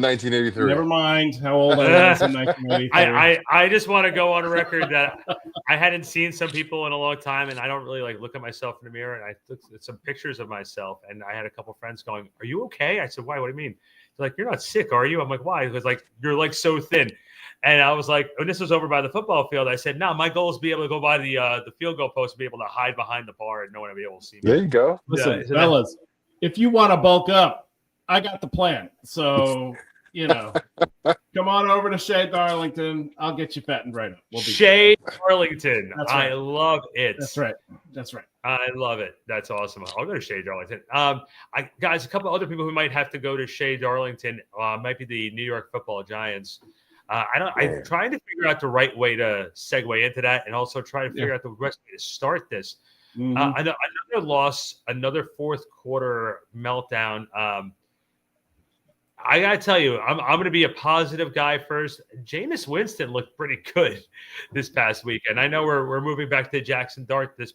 1983. Never mind how old I was in 1983. I just want to go on record that I hadn't seen some people in a long time, and I don't really look at myself in the mirror. And I looked at some pictures of myself, and I had a couple friends going, "Are you okay?" I said, "Why? What do you mean?" They're like, "You're not sick, are you?" I'm like, "Why?" Because you're so thin. And I was like, when this was over by the football field, I said, "No, my goal is to be able to go by the field goal post, and be able to hide behind the bar, and no one will be able to see me." There you go. Listen, fellas, if you want to bulk up, I got the plan. So, come on over to Shea Darlington. I'll get you fattened right up. Shea Darlington. Right. I love it. That's right. I love it. That's awesome. I'll go to Shea Darlington. Guys, a couple other people who might have to go to Shea Darlington might be the New York Football Giants. I'm trying to figure out the right way to segue into that, and also try to figure out the best way to start this. Another loss, another fourth quarter meltdown. I gotta tell you, I'm going to be a positive guy first. Jameis Winston looked pretty good this past week, and I know we're moving back to Jackson Dart this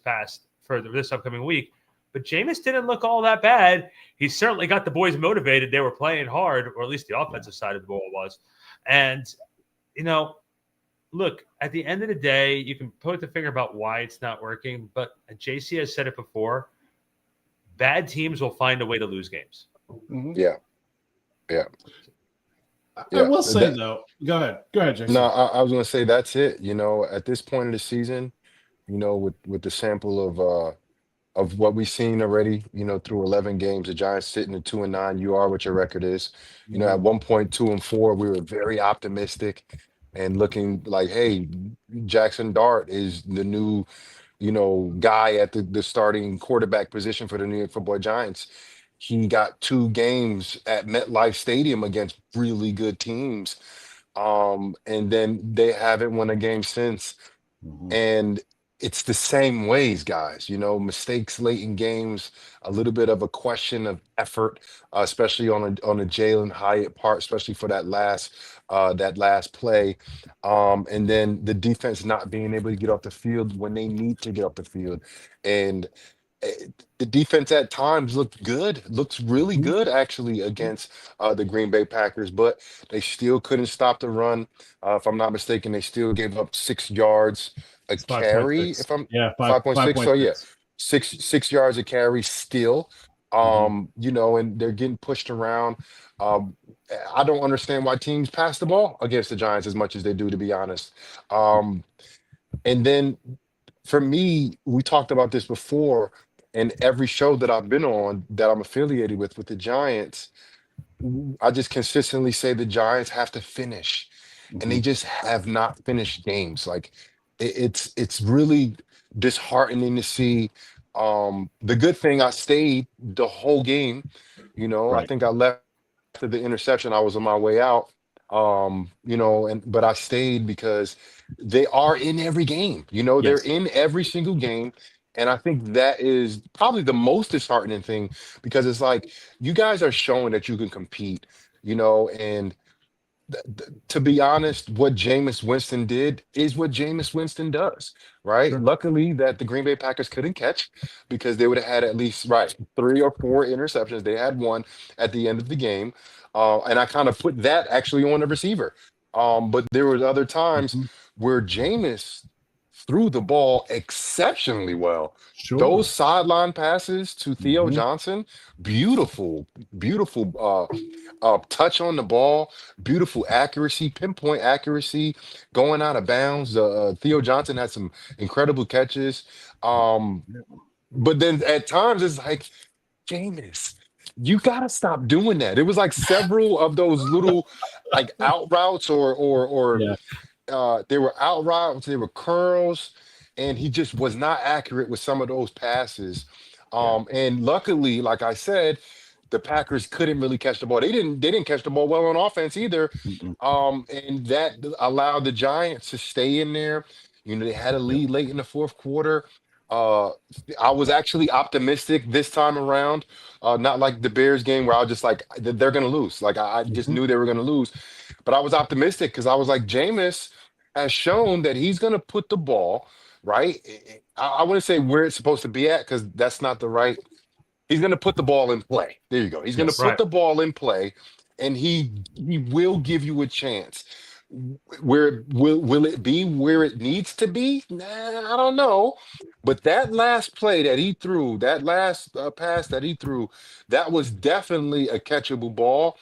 upcoming week, but Jameis didn't look all that bad. He certainly got the boys motivated. They were playing hard, or at least the offensive side of the ball was. And look, at the end of the day, you can put the finger about why it's not working, but JC has said it before. Bad teams will find a way to lose games. Yeah. I will say, though, go ahead, Jason. No, I was going to say that's it. At this point of the season, with the sample of what we've seen already, through 11 games, the Giants sitting at 2-9. You are what your record is. At one point, 2-4, we were very optimistic and looking like, hey, Jackson Dart is the new, guy at the starting quarterback position for the New York Football Giants. He got 2 games at MetLife Stadium against really good teams. And then they haven't won a game since. And it's the same ways, guys, mistakes late in games, a little bit of a question of effort, especially on a Jalen Hyatt part, especially for that last play. And then the defense not being able to get off the field when they need to get off the field. And the defense at times looks really good actually against the Green Bay Packers, but they still couldn't stop the run. If I'm not mistaken, they still gave up 6 yards a carry. 5.6. If I'm 5.6. So yeah, 6 yards a carry still. And they're getting pushed around. I don't understand why teams pass the ball against the Giants as much as they do, to be honest. And then for me, we talked about this before, and every show that I've been on that I'm affiliated with the Giants, I just consistently say the Giants have to finish, and they just have not finished games. Like it's really disheartening to see. The good thing, I stayed the whole game. I think I left after the interception. I was on my way out. But I stayed because they are in every game. They're in every single game. And I think that is probably the most disheartening thing, because it's like, you guys are showing that you can compete, and to be honest, what Jameis Winston did is what Jameis Winston does, right? Sure. Luckily that the Green Bay Packers couldn't catch, because they would have had at least 3 or 4 interceptions. They had 1 at the end of the game. And I kind of put that actually on the receiver. But there was other times where Jameis threw the ball exceptionally well. Sure. Those sideline passes to Theo Johnson, beautiful touch on the ball, beautiful accuracy, pinpoint accuracy, going out of bounds. Theo Johnson had some incredible catches. But then at times it's like, Jameis, you gotta stop doing that. It was like several of those little out routes or they were out routes, they were curls, and he just was not accurate with some of those passes. And luckily, like I said, the Packers couldn't really catch the ball. They didn't catch the ball well on offense either. And that allowed the Giants to stay in there. They had a lead late in the fourth quarter. I was actually optimistic this time around, not like the Bears game where I was just like, they're going to lose. Like I just knew they were going to lose, but I was optimistic because I was like, Jameis has shown that he's going to put the ball right. I wouldn't say where it's supposed to be at, because that's not the right. He's going to put the ball in play. There you go. He's going to put the ball in play. and he will give you a chance. Where will it be where it needs to be? Nah, I don't know. But that last play that he threw, that last pass that he threw, that was definitely a catchable ball.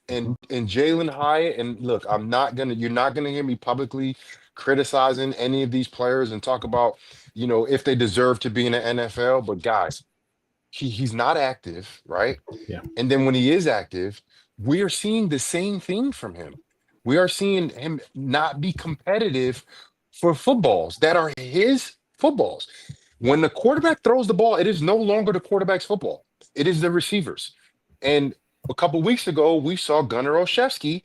And Jalen Hyatt, and look, you're not gonna hear me publicly criticizing any of these players and talk about, if they deserve to be in the NFL. But guys, he's not active, right? Yeah. And then when he is active, we are seeing the same thing from him. We are seeing him not be competitive for footballs that are his footballs. When the quarterback throws the ball, it is no longer the quarterback's football. It is the receivers. And a couple weeks ago, we saw Gunnar Olszewski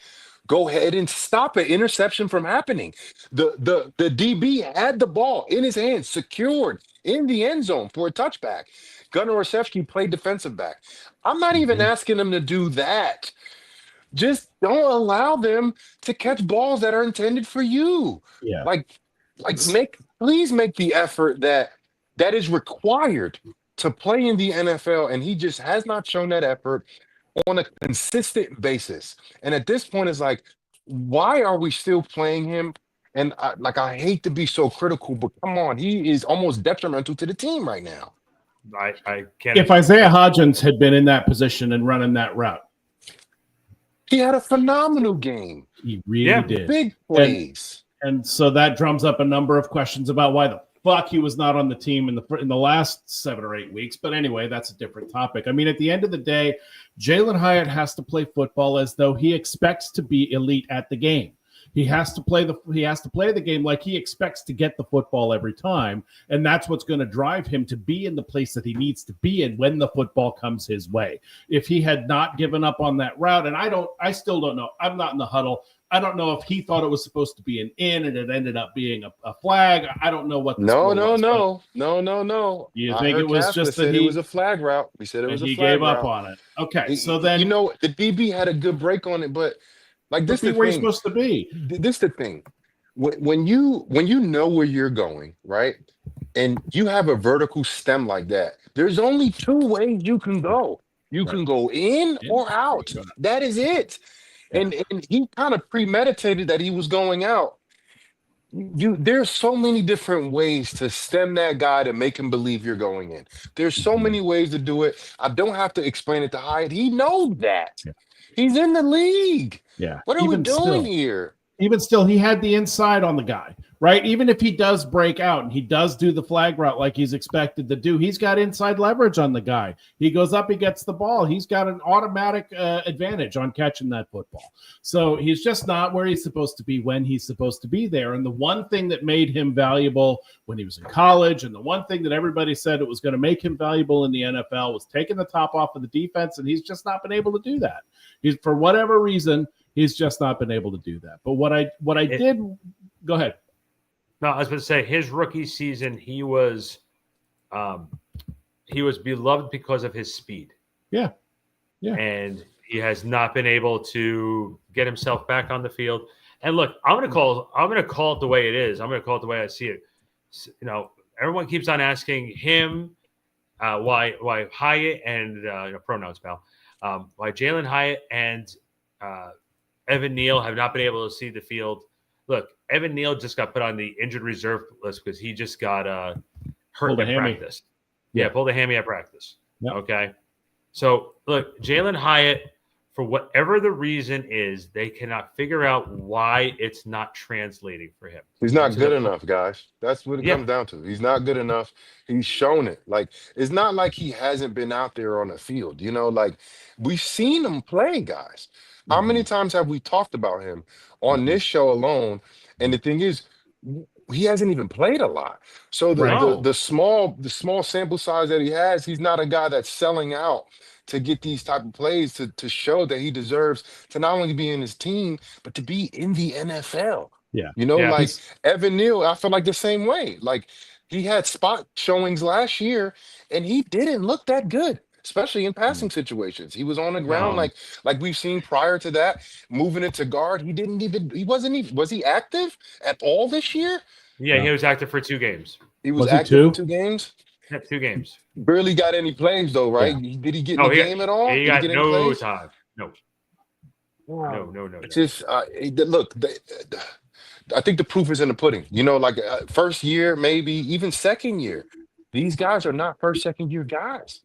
go ahead and stop an interception from happening. The DB had the ball in his hands, secured in the end zone for a touchback. Gunnar Olszewski played defensive back. I'm not even asking him to do that. Just don't allow them to catch balls that are intended for you. Yeah. Please make the effort that is required to play in the NFL. And he just has not shown that effort on a consistent basis. And at this point, it's like, why are we still playing him? And I hate to be so critical, but come on, he is almost detrimental to the team right now. I can't. If Isaiah Hodgins had been in that position and running that route, he had a phenomenal game. he really did. Big plays. And so that drums up a number of questions about why the fuck he was not on the team in the last 7 or 8 weeks. But anyway, that's a different topic. I mean, at the end of the day, Jalen Hyatt has to play football as though he expects to be elite at the game. He has to play the game like he expects to get the football every time, and that's what's going to drive him to be in the place that he needs to be in when the football comes his way. If he had not given up on that route, and I still don't know. I'm not in the huddle. I don't know if he thought it was supposed to be an in and it ended up being a flag. I don't know what. No. You think it was just that it was a flag route? We said it was a flag route. He gave up on it. Okay, so then the DB had a good break on it, but this is where you're supposed to be. This is the thing. When you know where you're going, right, and you have a vertical stem like that, there's only 2 ways you can go. You can go in or out. That is it. Yeah. And he kind of premeditated that he was going out. There's so many different ways to stem that guy to make him believe you're going in. There's so many ways to do it. I don't have to explain it to Hyatt. He knows that. Yeah. He's in the league. Yeah. What are we doing here? Even still, he had the inside on the guy, right? Even if he does break out and he does do the flag route like he's expected to do, he's got inside leverage on the guy. He goes up, he gets the ball. He's got an automatic advantage on catching that football. So he's just not where he's supposed to be when he's supposed to be there. And the one thing that made him valuable when he was in college, and the one thing that everybody said it was going to make him valuable in the NFL, was taking the top off of the defense, and he's just not been able to do that. He's, for whatever reason, he's just not been able to do that. But what I did, go ahead. No, I was going to say his rookie season, he was beloved because of his speed. Yeah. And he has not been able to get himself back on the field. And look, I'm going to call it the way it is. I'm going to call it the way I see it. You know, everyone keeps on asking him why Hyatt and pronouns, pal. Why Jalen Hyatt and Evan Neal have not been able to see the field. Look, Evan Neal just got put on the injured reserve list because he just got hurt in practice. Yeah, pulled a hammy at practice. Yep. Okay. So, look, Jalen Hyatt, for whatever the reason is, they cannot figure out why it's not translating for him. He's not good enough, guys. That's what it comes down to. He's not good enough. He's shown it. Like, it's not like he hasn't been out there on the field. You know, like, we've seen him play, guys. How many times have we talked about him on this show alone? And the thing is, he hasn't even played a lot. So the small sample size that he has, he's not a guy that's selling out to get these type of plays to show that he deserves to not only be in his team, but to be in the NFL. Yeah. You know, like Evan Neal, I feel like the same way. Like, he had spot showings last year and he didn't look that good, especially in passing situations. He was on the ground like we've seen prior to that, moving it to guard. Was he active at all this year? Yeah, he was active for 2 games. He was active in 2 games? Yeah, 2 games. Barely got any plays though, right? Yeah. Did he get in the game at all? He got no time. No. No. It's just look. I think the proof is in the pudding. Like first year, maybe even second year. These guys are not first, second year guys.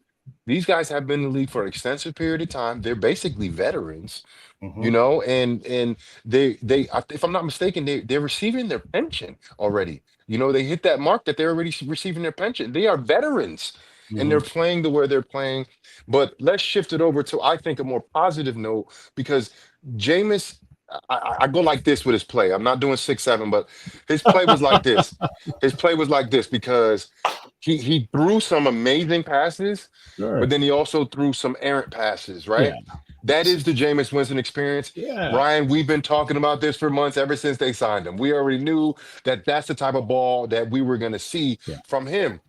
These guys have been in the league for an extensive period of time. They're basically veterans, Mhm. and if I'm not mistaken, they're receiving their pension already. They hit that mark that they're already receiving their pension. They are veterans, and they're Mhm. playing the way they're playing. But let's shift it over to, I think, a more positive note, because Jameis, I go like this with his play. I'm not doing 6-7, but his play was like this. His play was like this because he threw some amazing passes, but Sure. then he also threw some errant passes, Yeah. right? That is the Jameis Winston experience. Yeah. Ryan, we've been talking about this for months, ever since they signed him. We already knew that that's the type of ball that we were going to see Yeah. from him.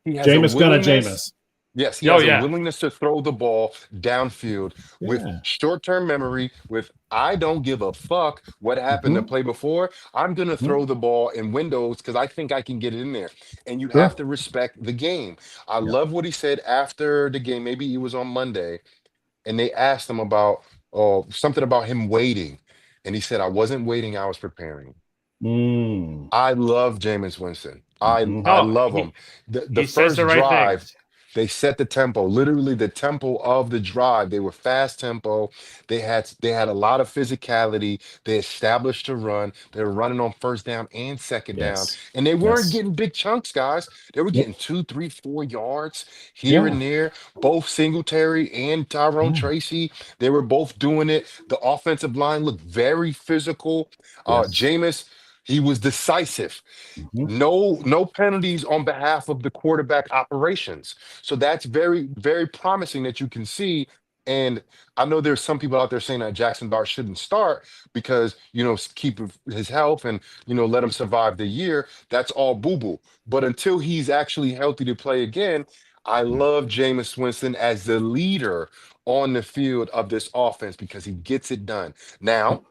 He has a Jameis gonna willingness. Jameis. Yes, he Oh has a yeah. willingness to throw the ball downfield with Yeah. short-term memory, with I don't give a fuck what happened the Mhm. play before. I'm going to Mhm. throw the ball in windows because I think I can get it in there. And you have Sure. to respect the game. I Yeah. love what he said after the game. Maybe it was on Monday, and they asked him about something about him waiting. And he said, I wasn't waiting, I was preparing. Mm. I love Jameis Winston. I Mhm. I No, love him. he The he says the first right drive, things. they set the tempo, literally the tempo of the drive. They were fast tempo. They had a lot of physicality. They established a run. They were running on first down and second down. Yes. And they weren't Yes. getting big chunks, guys. They were Yep. getting 2, 3, 4 yards here Yeah. and there. Both Singletary and Tyrone Yeah. Tracy, they were both doing it. The offensive line looked very physical. Yes. Jameis, he was decisive. Mhm. No penalties on behalf of the quarterback operations. So that's very, very promising that you can see. And I know there's some people out there saying that Jackson Dart shouldn't start because, keep his health and, let him survive the year. That's all boo-boo. But until he's actually healthy to play again, I love Jameis Winston as the leader on the field of this offense because he gets it done. Now,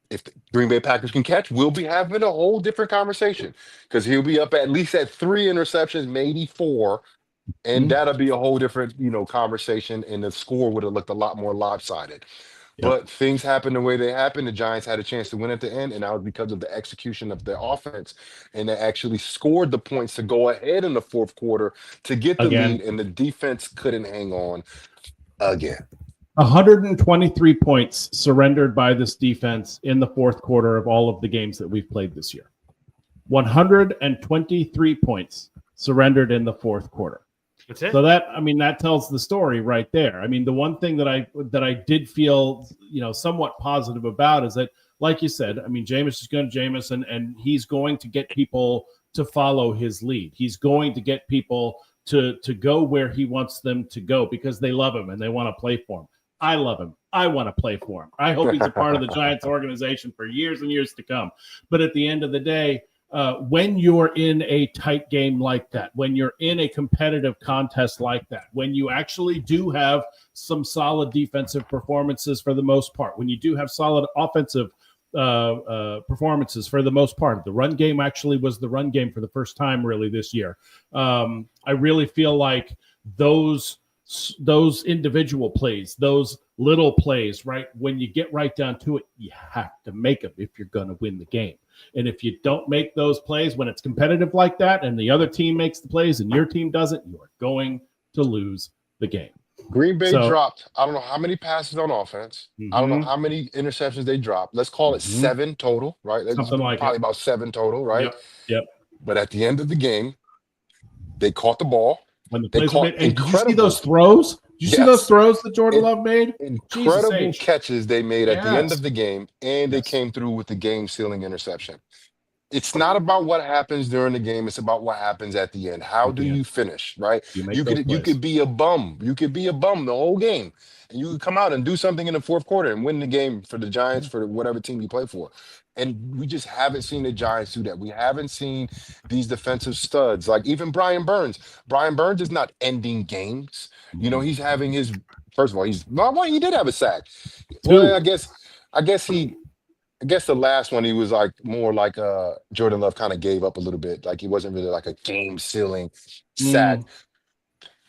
if the Green Bay Packers can catch, we'll be having a whole different conversation because he'll be up at least at 3 interceptions, maybe 4, and Mhm. that'll be a whole different, conversation, and the score would have looked a lot more lopsided. Yep. But things happened the way they happened. The Giants had a chance to win at the end, and that was because of the execution of their offense. And they actually scored the points to go ahead in the fourth quarter to get the Again, lead, and the defense couldn't hang on again. 123 points surrendered by this defense in the fourth quarter of all of the games that we've played this year. 123 points surrendered in the fourth quarter. That's it. So that tells the story right there. I mean, the one thing that I did feel, somewhat positive about is that, like you said, I mean, Jameis is going to Jameis, and he's going to get people to follow his lead. He's going to get people to go where he wants them to go because they love him and they want to play for him. I love him. I want to play for him. I hope he's a part of the Giants organization for years and years to come. But at the end of the day, when you're in a tight game like that, when you're in a competitive contest like that, when you actually do have some solid defensive performances for the most part, when you do have solid offensive performances for the most part, the run game actually was the run game for the first time really this year. I really feel like those individual plays, those little plays, right? When you get right down to it, you have to make them if you're going to win the game. And if you don't make those plays when it's competitive like that and the other team makes the plays and your team doesn't, you are going to lose the game. Green Bay So, dropped, I don't know how many passes on offense. I don't know how many interceptions they dropped. Let's call it 7 total, right? It's something like probably it. about 7 total, right? Yep. But at the end of the game, they caught the ball. When the They plays were caught made, and did you see incredible, those throws? Did you see those yes, throws that Jordan in- Love made? Jesus incredible H. catches they made at the end Yes. of the game, and they Yes. came through with the game-sealing interception. It's not about what happens during the game, it's about what happens at the end. How do you finish, right? You make You those could you plays. could be a bum. You could be a bum the whole game. And you could come out and do something in the fourth quarter and win the game for the Giants, for whatever team you play for. And we just haven't seen the Giants do that. We haven't seen these defensive studs, like even Brian Burns. Brian Burns is not ending games. He's having his first of all, he did have a sack. Well, Two. I guess the last one he was like more like Jordan Love kind of gave up a little bit. Like he wasn't really like a game sealing sack. Mm.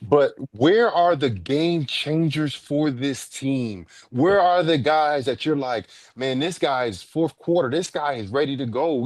But where are the game changers for this team? Where are the guys that you're like, man, this guy is fourth quarter. This guy is ready to go.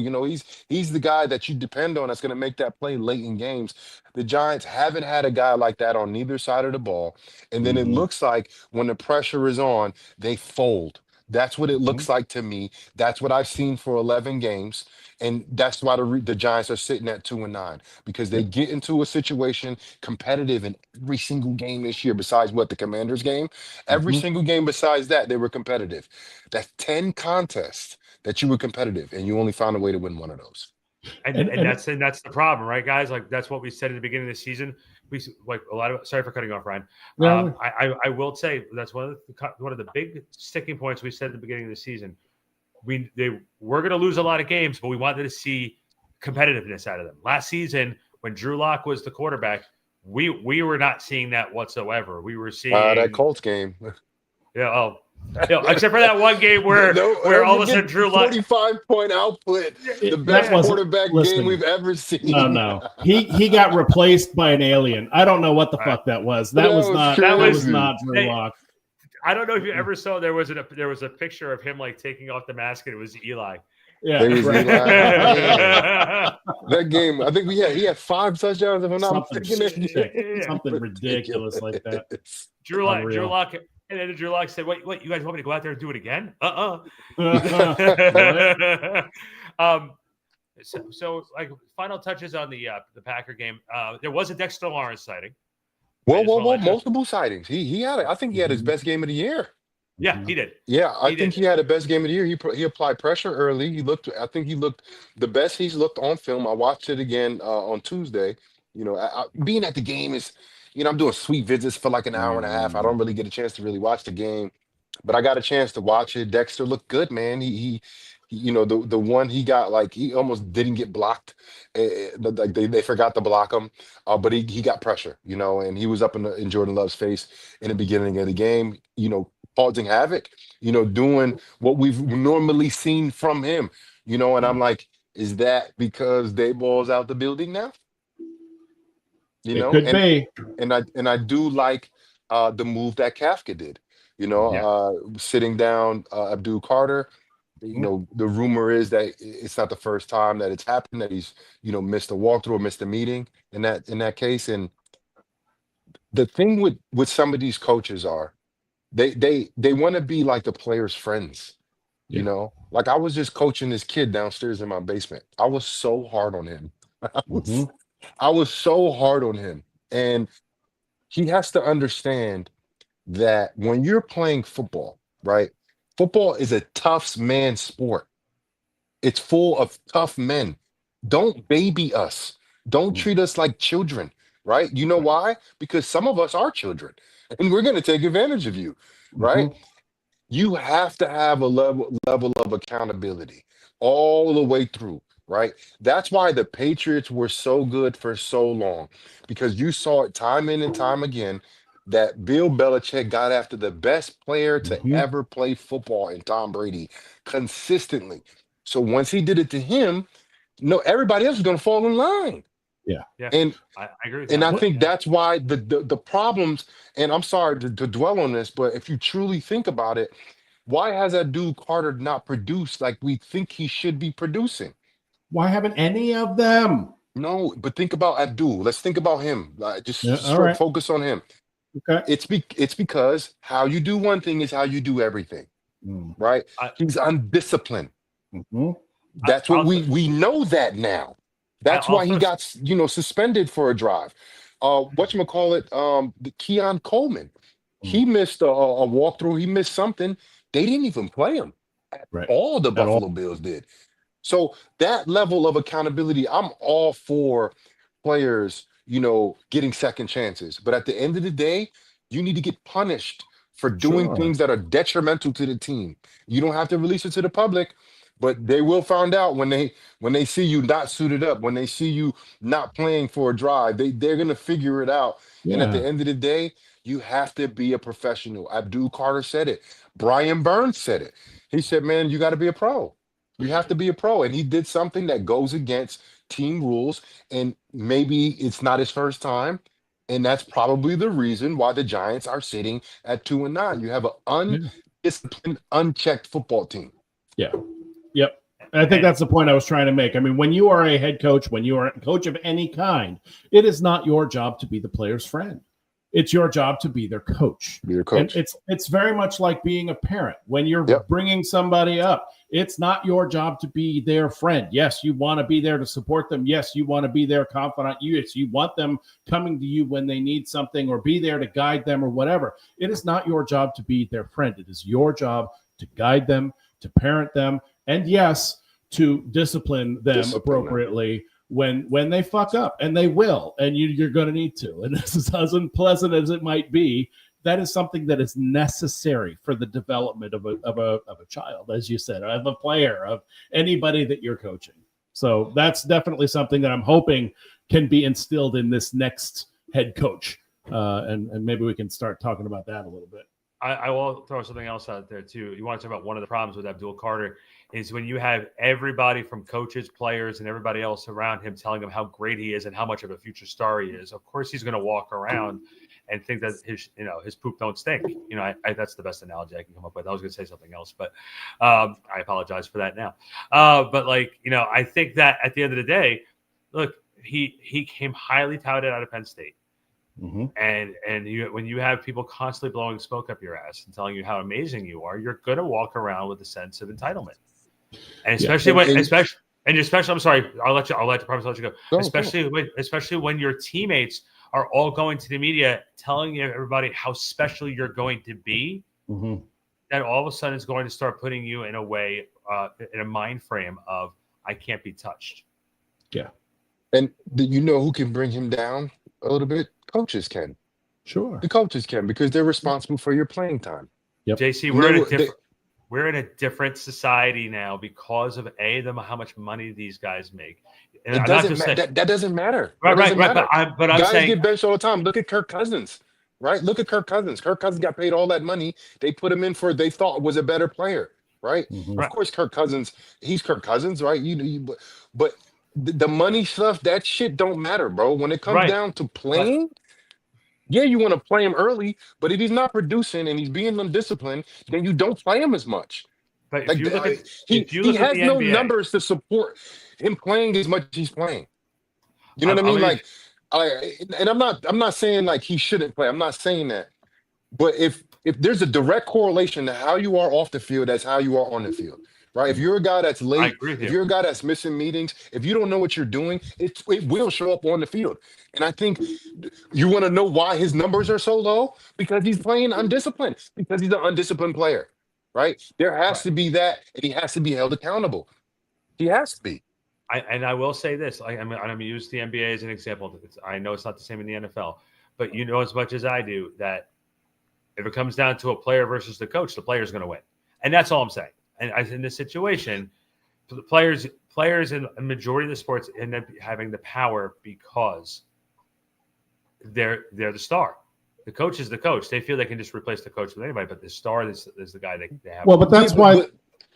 He's the guy that you depend on that's going to make that play late in games. The Giants haven't had a guy like that on neither side of the ball. And then it Mhm. looks like when the pressure is on, they fold. That's what it Mhm. looks like to me. That's what I've seen for 11 games. And that's why the Giants are sitting at 2-9 because they Yep. get into a situation competitive in every single game this year, besides what the Commanders game. Every Mhm. single game besides that, they were competitive. That's 10 contests that you were competitive, and you only found a way to win one of those. And And and and that's the problem, right, guys? Like that's what we said at the beginning of the season. We like a lot of. Sorry for cutting off, Ryan. yeah, I will say that's one of the big sticking points we said at the beginning of the season. We're going to lose a lot of games, but we wanted to see competitiveness out of them. Last season, when Drew Lock was the quarterback, we were not seeing that whatsoever. We were That seeing, Colts game. except for that one game where No, all of don't a sudden forget Drew Lock, 45-point output, the that best wasn't. quarterback game Listen, we've ever no, seen. no, he got replaced by an alien. I don't know what the uh, fuck that was. That That was was not. that That was was crazy. not Drew they, Lock. I don't know if you ever saw there was a picture of him like taking off the mask and it was Eli. Yeah, There was right. Eli. Man, that game, I think he had 5 touchdowns, if I'm not something mistaken. Yeah. something ridiculous like that. Ridiculous. Drew Unreal. Lock, and then Drew Lock said, "Wait, you guys want me to go out there and do it again?" What? um, so like final touches on the Packer game. There was a Dexter Lawrence sighting. I Whoa, just whoa, want to whoa! let you. Multiple sightings. He had it. I think he had his Mhm. best game of the year. Yeah, Mhm. he did. Yeah, I He think did. he had the best game of the year. He applied pressure early. I think he looked the best he's looked on film. I watched it again on Tuesday. Being at the game is, I'm doing sweet visits for like an hour and a half. I don't really get a chance to really watch the game, but I got a chance to watch it. Dexter looked good, man. The one he got, like, he almost didn't get blocked. Like they forgot to block him, but he got pressure, and he was up in Jordan Love's face in the beginning of the game, causing havoc, doing what we've normally seen from him, and I'm like, is that because Dayball's out the building now? You It know, could and be. I do like the move that Kafka did, Yeah. sitting down Abdul Carter. Mhm. The rumor is that it's not the first time that it's happened, that he's, missed a walkthrough or missed a meeting in that case. And the thing with some of these coaches are they want to be like the players' friends. Yeah. Like, I was just coaching this kid downstairs in my basement. I was so hard on him. I was Mhm. I was so hard on him. And he has to understand that when you're playing football, right? Football is a tough man sport. It's full of tough men. Don't baby us. Don't treat us like children, right? You know why? Because some of us are children and we're going to take advantage of you, right? Mhm. You have to have a level of accountability all the way through, right? That's why the Patriots were so good for so long, because you saw it time in and time again that Bill Belichick got after the best player to Mhm. ever play football in Tom Brady consistently. So once he did it to him, no, everybody else is going to fall in line. Yeah. Yeah. And I agree with you and on I that. think Yeah. that's why the problems, and I'm sorry to dwell on this, but if you truly think about it, why has that dude Carter not produced like we think he should be producing? Why haven't any of them? No, but think about Abdul. Let's think about him. Yeah. Just All right. focus on him. Okay. It's because how you do one thing is how you do everything, Mm. right? I, He's undisciplined. Mhm. That's what I'll, we know that now. That's I'll why he throw. got, suspended for a drive. Whatchamacallit, the Keon Coleman. Mm. He missed a walkthrough. He missed something. They didn't even play him at Right. all. The At all. Buffalo Bills did. So that level of accountability, I'm all for players, getting second chances. But at the end of the day, you need to get punished for doing Sure. things that are detrimental to the team. You don't have to release it to the public, but they will find out when they see you not suited up, when they see you not playing for a drive. They're gonna figure it out. And at the Yeah. end of the day, you have to be a professional. Abdul Carter said it. Brian Burns said it. He said, "Man, you got to be a pro. You have to be a pro." And he did something that goes against team rules. And maybe it's not his first time. And that's probably the reason why the Giants are sitting at 2-9. You have an undisciplined, unchecked football team. Yeah. Yep. And I think that's the point I was trying to make. I mean, when you are a head coach, when you are a coach of any kind, it is not your job to be the player's friend. It's your job to be their coach. Be their coach. And it's very much like being a parent. When you're bringing somebody up, it's not your job to be their friend. Yes, you want to be there to support them. Yes, you want to be their confidant. Yes, you want them coming to you when they need something or be there to guide them or whatever. It is not your job to be their friend. It is your job to guide them, to parent them, and yes, to discipline them appropriately when they fuck up, and they will, and you're going to need to. And this is as unpleasant as it might be. That is something that is necessary for the development of a child, as you said, of a player, of anybody that you're coaching. So that's definitely something that I'm hoping can be instilled in this next head coach. And maybe we can start talking about that a little bit. I will throw something else out there too. You want to talk about one of the problems with Abdul Carter is when you have everybody from coaches, players, and everybody else around him telling him how great he is and how much of a future star he is. Of course, he's going to walk around and think that his poop don't stink. That's the best analogy I can come up with. I was going to say something else, but I apologize for that now. But I think that at the end of the day, look, he came highly touted out of Penn State. Mm-hmm. And when you have people constantly blowing smoke up your ass and telling you how amazing you are, you're going to walk around with a sense of entitlement. And especially I'm sorry, I'll let you go. Especially when your teammates are all going to the media telling everybody how special you're going to be, that all of a sudden is going to start putting you in a way, in a mind frame of I can't be touched. Yeah. And who can bring him down a little bit? Coaches can. Sure. The coaches can, because they're responsible for your playing time. Yep. JC, we're in a different society now because of how much money these guys make. And it doesn't matter. That doesn't matter. Right. Matter. But I'm guys saying get benched all the time. Look at Kirk Cousins, right? Look at Kirk Cousins. Kirk Cousins got paid all that money. They put him in for they thought was a better player, right? Mm-hmm. Of course, Kirk Cousins. He's Kirk Cousins, right? But the money stuff, that shit don't matter, bro. When it comes down to playing. Yeah, you want to play him early, but if he's not producing and he's being undisciplined, then you don't play him as much. But if you look at he has no NBA, numbers to support him playing as much as he's playing. You know what I mean? And I'm not saying like he shouldn't play. I'm not saying that. But if there's a direct correlation to how you are off the field, that's how you are on the field. Right. If you're a guy that's late, if you're a guy that's missing meetings, if you don't know what you're doing, it will show up on the field. And I think you want to know why his numbers are so low? Because he's playing undisciplined, because he's an undisciplined player. Right. There has to be that, and he has to be held accountable. He has to be. I will say this. I'm going to use the NBA as an example. I know it's not the same in the NFL, but you know as much as I do that if it comes down to a player versus the coach, the player is going to win. And that's all I'm saying. And in this situation, the players in a majority of the sports end up having the power because they're the star. The coach is the coach. They feel they can just replace the coach with anybody, but the star is the guy they have. Well, but that's why.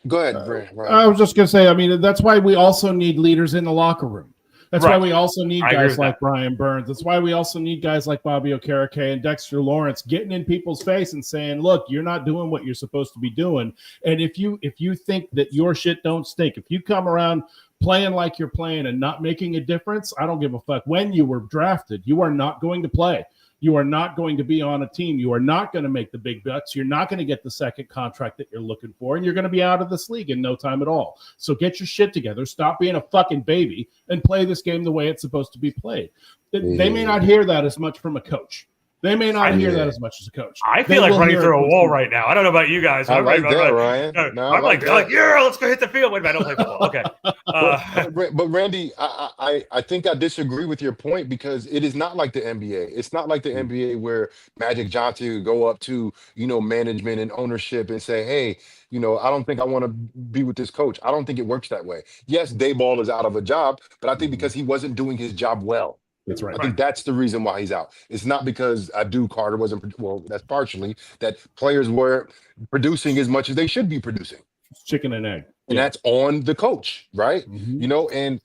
Go ahead, Brian. I was just going to say, I mean, that's why we also need leaders in the locker room. That's why we also need guys like Brian Burns. That's why we also need guys like Bobby Okereke and Dexter Lawrence getting in people's face and saying, look, you're not doing what you're supposed to be doing. And if you think that your shit don't stink, if you come around playing like you're playing and not making a difference, I don't give a fuck. When you were drafted, you are not going to play. You are not going to be on a team. You are not going to make the big bucks. You're not going to get the second contract that you're looking for, and you're going to be out of this league in no time at all. So get your shit together. Stop being a fucking baby and play this game the way it's supposed to be played. They may not hear that as much from a coach. They may not hear that as much as a coach. I feel like running through a wall right now. I don't know about you guys. I like that, Ryan. I'm like, yeah, let's go hit the field. Wait a minute, I don't play football. Okay. But Randy, I think I disagree with your point, because it is not like the NBA. It's not like the NBA where Magic Johnson would go up to, management and ownership and say, hey, I don't think I want to be with this coach. I don't think it works that way. Yes, Dayball is out of a job, but I think because he wasn't doing his job well. That's right. I think that's the reason why he's out. It's not because Abdul Carter wasn't. Well, that's partially that players weren't producing as much as they should be producing. It's chicken and egg, and that's on the coach, right? Mm-hmm. And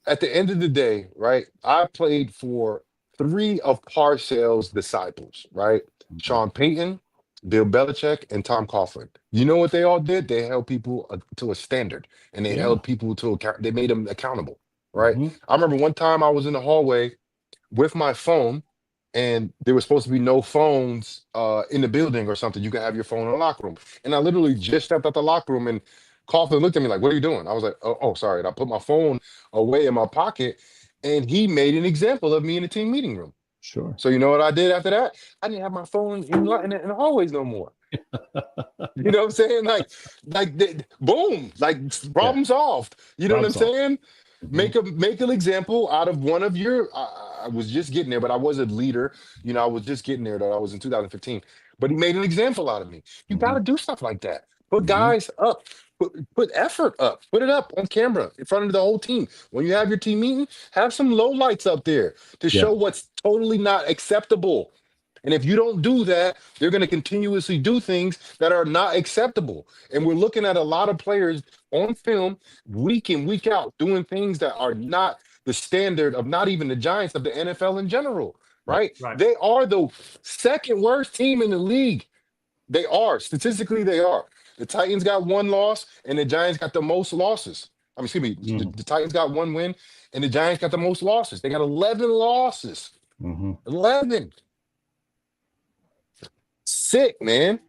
at the end of the day, right? I played for three of Parcells' disciples, right? Sean Payton, Bill Belichick, and Tom Coughlin. You know what they all did? They held people to a standard, and they Yeah. held people to account. They made them accountable, right? Mhm. I remember one time I was in the hallway with my phone, and there was supposed to be no phones in the building or something. You could have your phone in the locker room, and I literally just stepped out the locker room, and Coughlin looked at me like, "What are you doing?" I was like, "Oh, sorry." And I put my phone away in my pocket, and he made an example of me in the team meeting room. Sure. So you know what I did after that? I didn't have my phone in the hallways no more. You know what I'm saying? Boom, like Yeah. problem solved. You know what Problem I'm solved. saying? Mhm. Make an example out of one of your. I was just getting there, but I was a leader. You know, I was just getting there. Though I was in 2015, but he made an example out of me. You got Mhm. to do stuff like that. Put Mhm. guys up. Put effort up. Put it up on camera in front of the whole team. When you have your team meeting, have some low lights up there to Yeah. show what's totally not acceptable. And if you don't do that, they're going to continuously do things that are not acceptable. And we're looking at a lot of players on film week in, week out, doing things that are not the standard of not even the Giants, of the NFL in general, Right. right? Right. They are the second worst team in the league. They are. Statistically, they are. The Titans got one loss, and the Giants got the most losses. I mean, excuse me, Mhm. the Titans got one win, and the Giants got the most losses. They got 11 losses. Mhm. 11. Sick, man.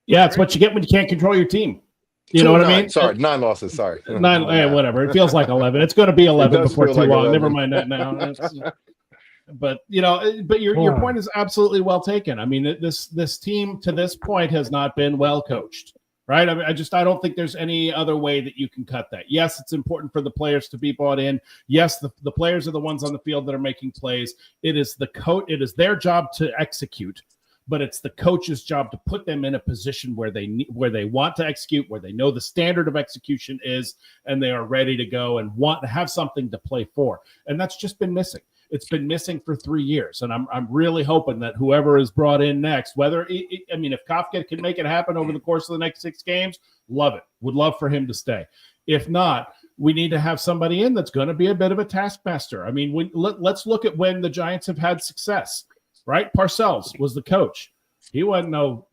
Yeah, it's what you get when you can't control your team. You know Two what and I nine. mean? Sorry, nine losses. Sorry. Nine, My bad. whatever. It feels like 11. It's going to be It 11 does before feel too like long. Never 11. mind that now. But your point is absolutely well taken. I mean, this team to this point has not been well coached, right? I mean, I don't think there's any other way that you can cut that. Yes, it's important for the players to be bought in. Yes, the players are the ones on the field that are making plays. It is their job to execute, but it's the coach's job to put them in a position where they want to execute, where they know the standard of execution is, and they are ready to go and want to have something to play for. And that's just been missing. It's been missing for 3 years, and I'm really hoping that whoever is brought in next, if Kafka can make it happen over the course of the next 6 games, love it. Would love for him to stay. If not, we need to have somebody in that's going to be a bit of a taskmaster. I mean, let's look at when the Giants have had success, right? Parcells was the coach. He wasn't no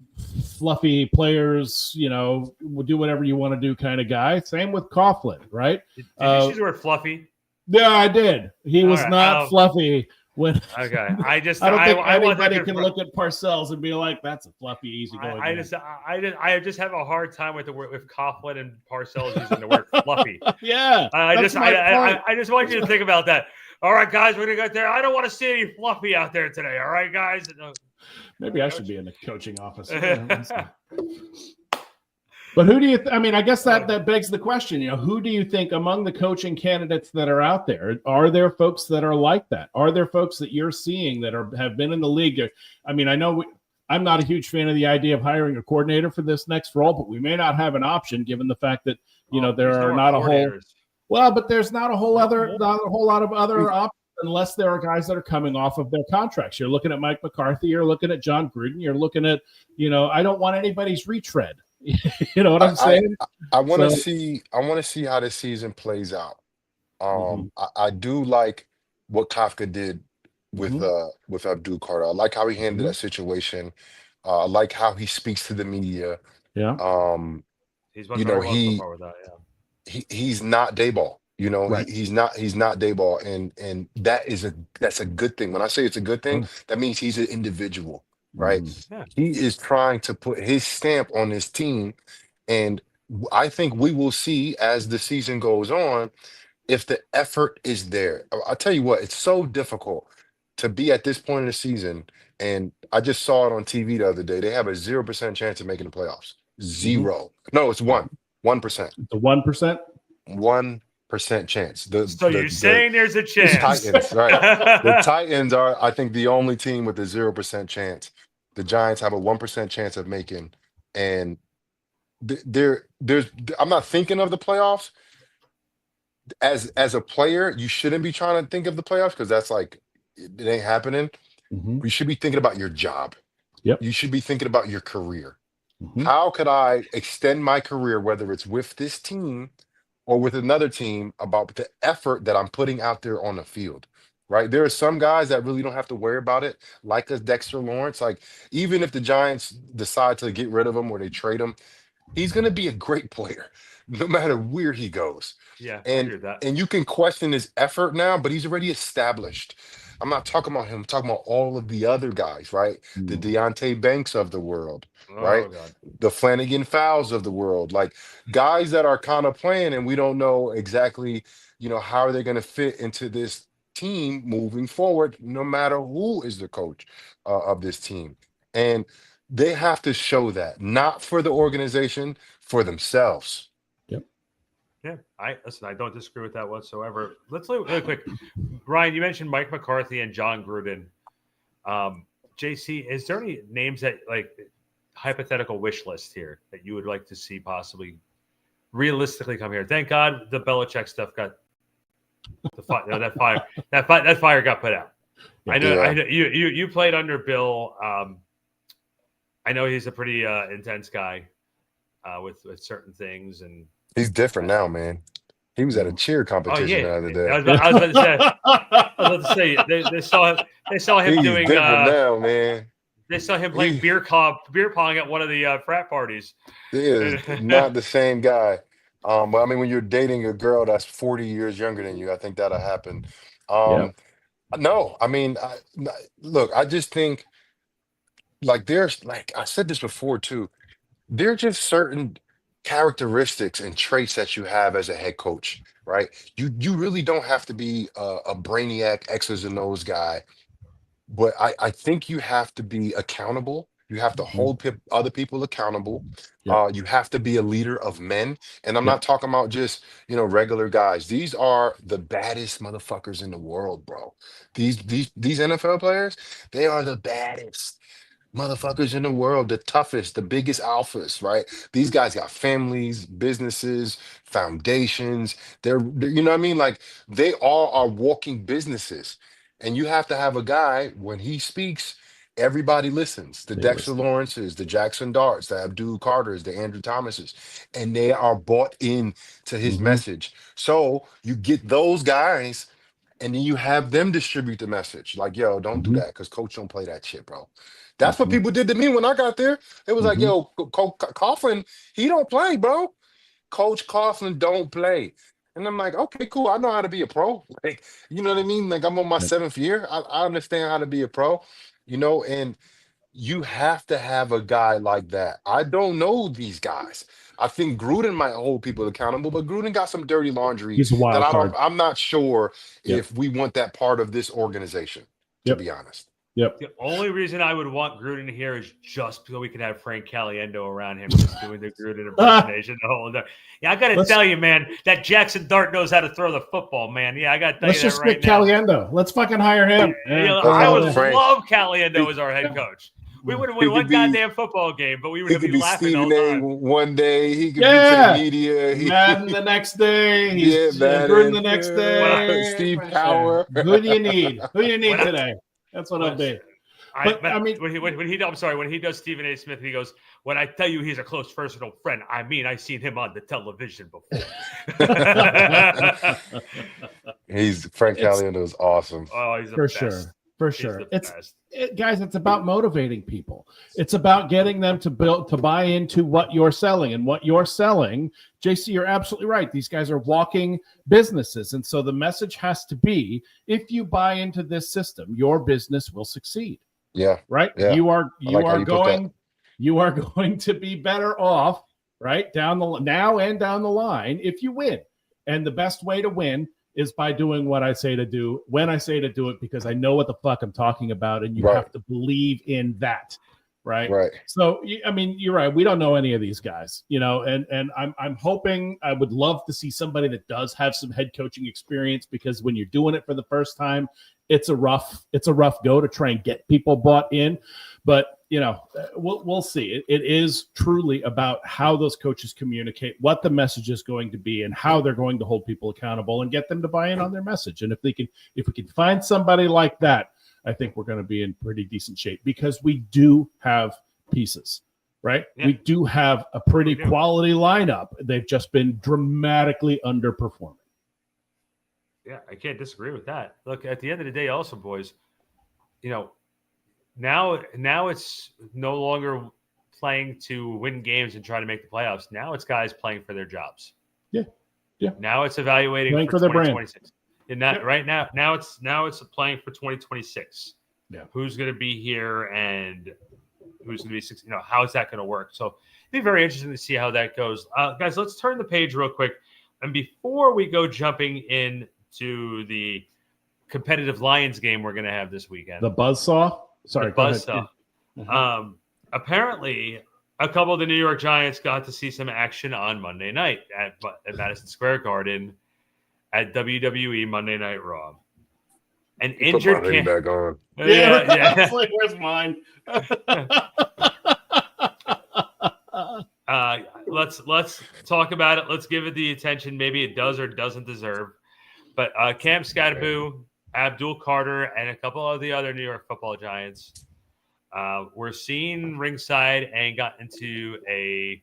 fluffy players, do whatever you want to do kind of guy. Same with Coughlin, right? Did you use the word fluffy? Yeah, I did. He was right. not fluffy. When Okay, I don't think I want that anybody can look at Parcells and be like, "That's a fluffy, easygoing." I just have a hard time with the word with Coughlin and Parcells using the word fluffy. Yeah, I just want you to think about that. All right, guys, we're gonna go there. I don't want to see any fluffy out there today. All right, guys. Maybe I should be in the coaching office. But who do you? I guess that begs the question. Who do you think among the coaching candidates that are out there are there folks that are like that? Are there folks that you're seeing that have been in the league? I know I'm not a huge fan of the idea of hiring a coordinator for this next role, but we may not have an option given the fact that there are not a whole. Well, but there's not a whole lot of other options unless there are guys that are coming off of their contracts. You're looking at Mike McCarthy. You're looking at John Gruden. You're looking at I don't want anybody's retread. You know what I'm saying? I want to see how this season plays out. I do like what Kafka did with Abdul Carter. I like how he handled that situation. I like how he speaks to the media. Yeah. He's won very well so far with that. Yeah. He's not Dayball. Right. He's not Dayball, and that's a good thing. When I say it's a good thing, that means he's an individual. Right. Yeah. He is trying to put his stamp on his team. And I think we will see as the season goes on if the effort is there. I'll tell you what, it's so difficult to be at this point in the season. And I just saw it on TV the other day. They have a 0% chance of making the playoffs. Zero. No, it's 1%. The 1%? 1% chance. So you're saying there's a chance. Titans, right? The Titans are, I think, the only team with a 0% chance. The Giants have a 1% chance of making, and I'm not thinking of the playoffs. As a player, you shouldn't be trying to think of the playoffs because that's like it ain't happening. You should be thinking about your job. Yep. You should be thinking about your career. How could I extend my career, whether it's with this team or with another team, about the effort that I'm putting out there on the field, right? There are some guys that really don't have to worry about it, like a Dexter Lawrence. Like, even if the Giants decide to get rid of him or they trade him, he's going to be a great player no matter where he goes. Yeah, I And agree with that. and you can question his effort now, but he's already established. I'm not talking about him. I'm talking about all of the other guys, right? The Deontay Banks of the world, right? Oh God. The Flanagan Fowles of the world, like guys that are kind of playing, and we don't know exactly, how are they going to fit into this team moving forward, no matter who is the coach of this team. And they have to show that, not for the organization, for themselves. Yep. Yeah, I don't disagree with that whatsoever. Let's look really quick. Ryan, you mentioned Mike McCarthy and John Gruden. JC, is there any names that like hypothetical wish list here that you would like to see possibly realistically come here? Thank God the Belichick stuff got that fire got put out. I know you played under Bill. I know he's a pretty intense guy with certain things, and He's different now, man. He was at a cheer competition the other day. I was about to say they saw him He's doing different now, man. They saw him playing beer pong at one of the frat parties. He is not the same guy. But I mean, when you're dating a girl that's 40 years younger than you, I think that'll happen. No, I mean, look, I just think like there's like I said this before too. There are just certain characteristics and traits that you have as a head coach, right? You really don't have to be a brainiac X's and O's guy, but I think you have to be accountable. You have to hold other people accountable. You have to be a leader of men, and I'm not talking about just regular guys. These are the baddest motherfuckers in the world, bro. These NFL players, they are the baddest motherfuckers in the world, the toughest, the biggest alphas, right? These guys got families, businesses, foundations. You know what I mean? Like they all are walking businesses. And you have to have a guy when he speaks, everybody listens. The Dexter Lawrences, the Jackson Darts, the Abdul Carters, the Andrew Thomases, and they are bought in to his message. So you get those guys and then you have them distribute the message. Like, yo, don't do that because coach don't play that shit, bro. That's what people did to me when I got there. It was like, yo, Coughlin, he don't play, bro. Coach Coughlin don't play. And I'm like, okay, cool. I know how to be a pro. Like, you know what I mean? Like I'm on my 7th year. I understand how to be a pro, and you have to have a guy like that. I don't know these guys. I think Gruden might hold people accountable, but Gruden got some dirty laundry He's a wild that card. I'm not sure if we want that part of this organization, to be honest. The only reason I would want Gruden here is just so we can have Frank Caliendo around him just doing the Gruden impersonation the whole time. Yeah, I got to tell you, man, that Jackson Dart knows how to throw the football, man. Yeah, I got to tell you that right now. Let's just get Caliendo. Let's fucking hire him. I would love Caliendo as our head coach. We would have won one goddamn football game, but we would be laughing all the time. One day he could be to the media. Madden the next day. Gruden the next day. Steve Power. Who do you need? Who do you need today? That's what I'll be. I mean, when he does Stephen A. Smith, he goes, when I tell you he's a close personal friend, I mean, I've seen him on the television before. Frank Caliendo is awesome. Oh, he's the for best. Sure. For sure. Best. Guys, it's about motivating people. It's about getting them to buy into what you're selling. And what you're selling, JC, you're absolutely right. These guys are walking businesses. And so the message has to be, if you buy into this system, your business will succeed. Yeah. Right? Yeah. You are going to be better off, right? Now and down the line if you win. And the best way to win is by doing what I say to do when I say to do it, because I know what the fuck I'm talking about, and you have to believe in that, right? Right. So, I mean, you're right. We don't know any of these guys, and I'm hoping, I would love to see somebody that does have some head coaching experience, because when you're doing it for the first time, it's a rough go to try and get people bought in. But we'll see. It is truly about how those coaches communicate, what the message is going to be, and how they're going to hold people accountable and get them to buy in on their message. And if we can find somebody like that, I think we're going to be in pretty decent shape, because we do have pieces, right? Yeah. We do have a pretty quality lineup. They've just been dramatically underperforming. Yeah, I can't disagree with that. Look, at the end of the day, also, boys, now it's no longer playing to win games and try to make the playoffs. Now it's guys playing for their jobs. Yeah. Yeah. Now it's evaluating Playing for for their brand. 2026. And that right now it's playing for 2026. Yeah. Who's going to be here and who's going to be, how is that going to work? So it'd be very interesting to see how that goes. Guys, let's turn the page real quick. And before we go jumping into the competitive Lions game we're going to have this weekend. The buzzsaw? Sorry, the buzzsaw. Apparently, a couple of the New York Giants got to see some action on Monday night at Madison Square Garden at WWE Monday Night Raw. An injured Cam back on. Yeah. Like, where's mine? Let's talk about it. Let's give it the attention maybe it does or doesn't deserve. But Cam Skattebo, Abdul Carter, and a couple of the other New York Football Giants were seen ringside and got into a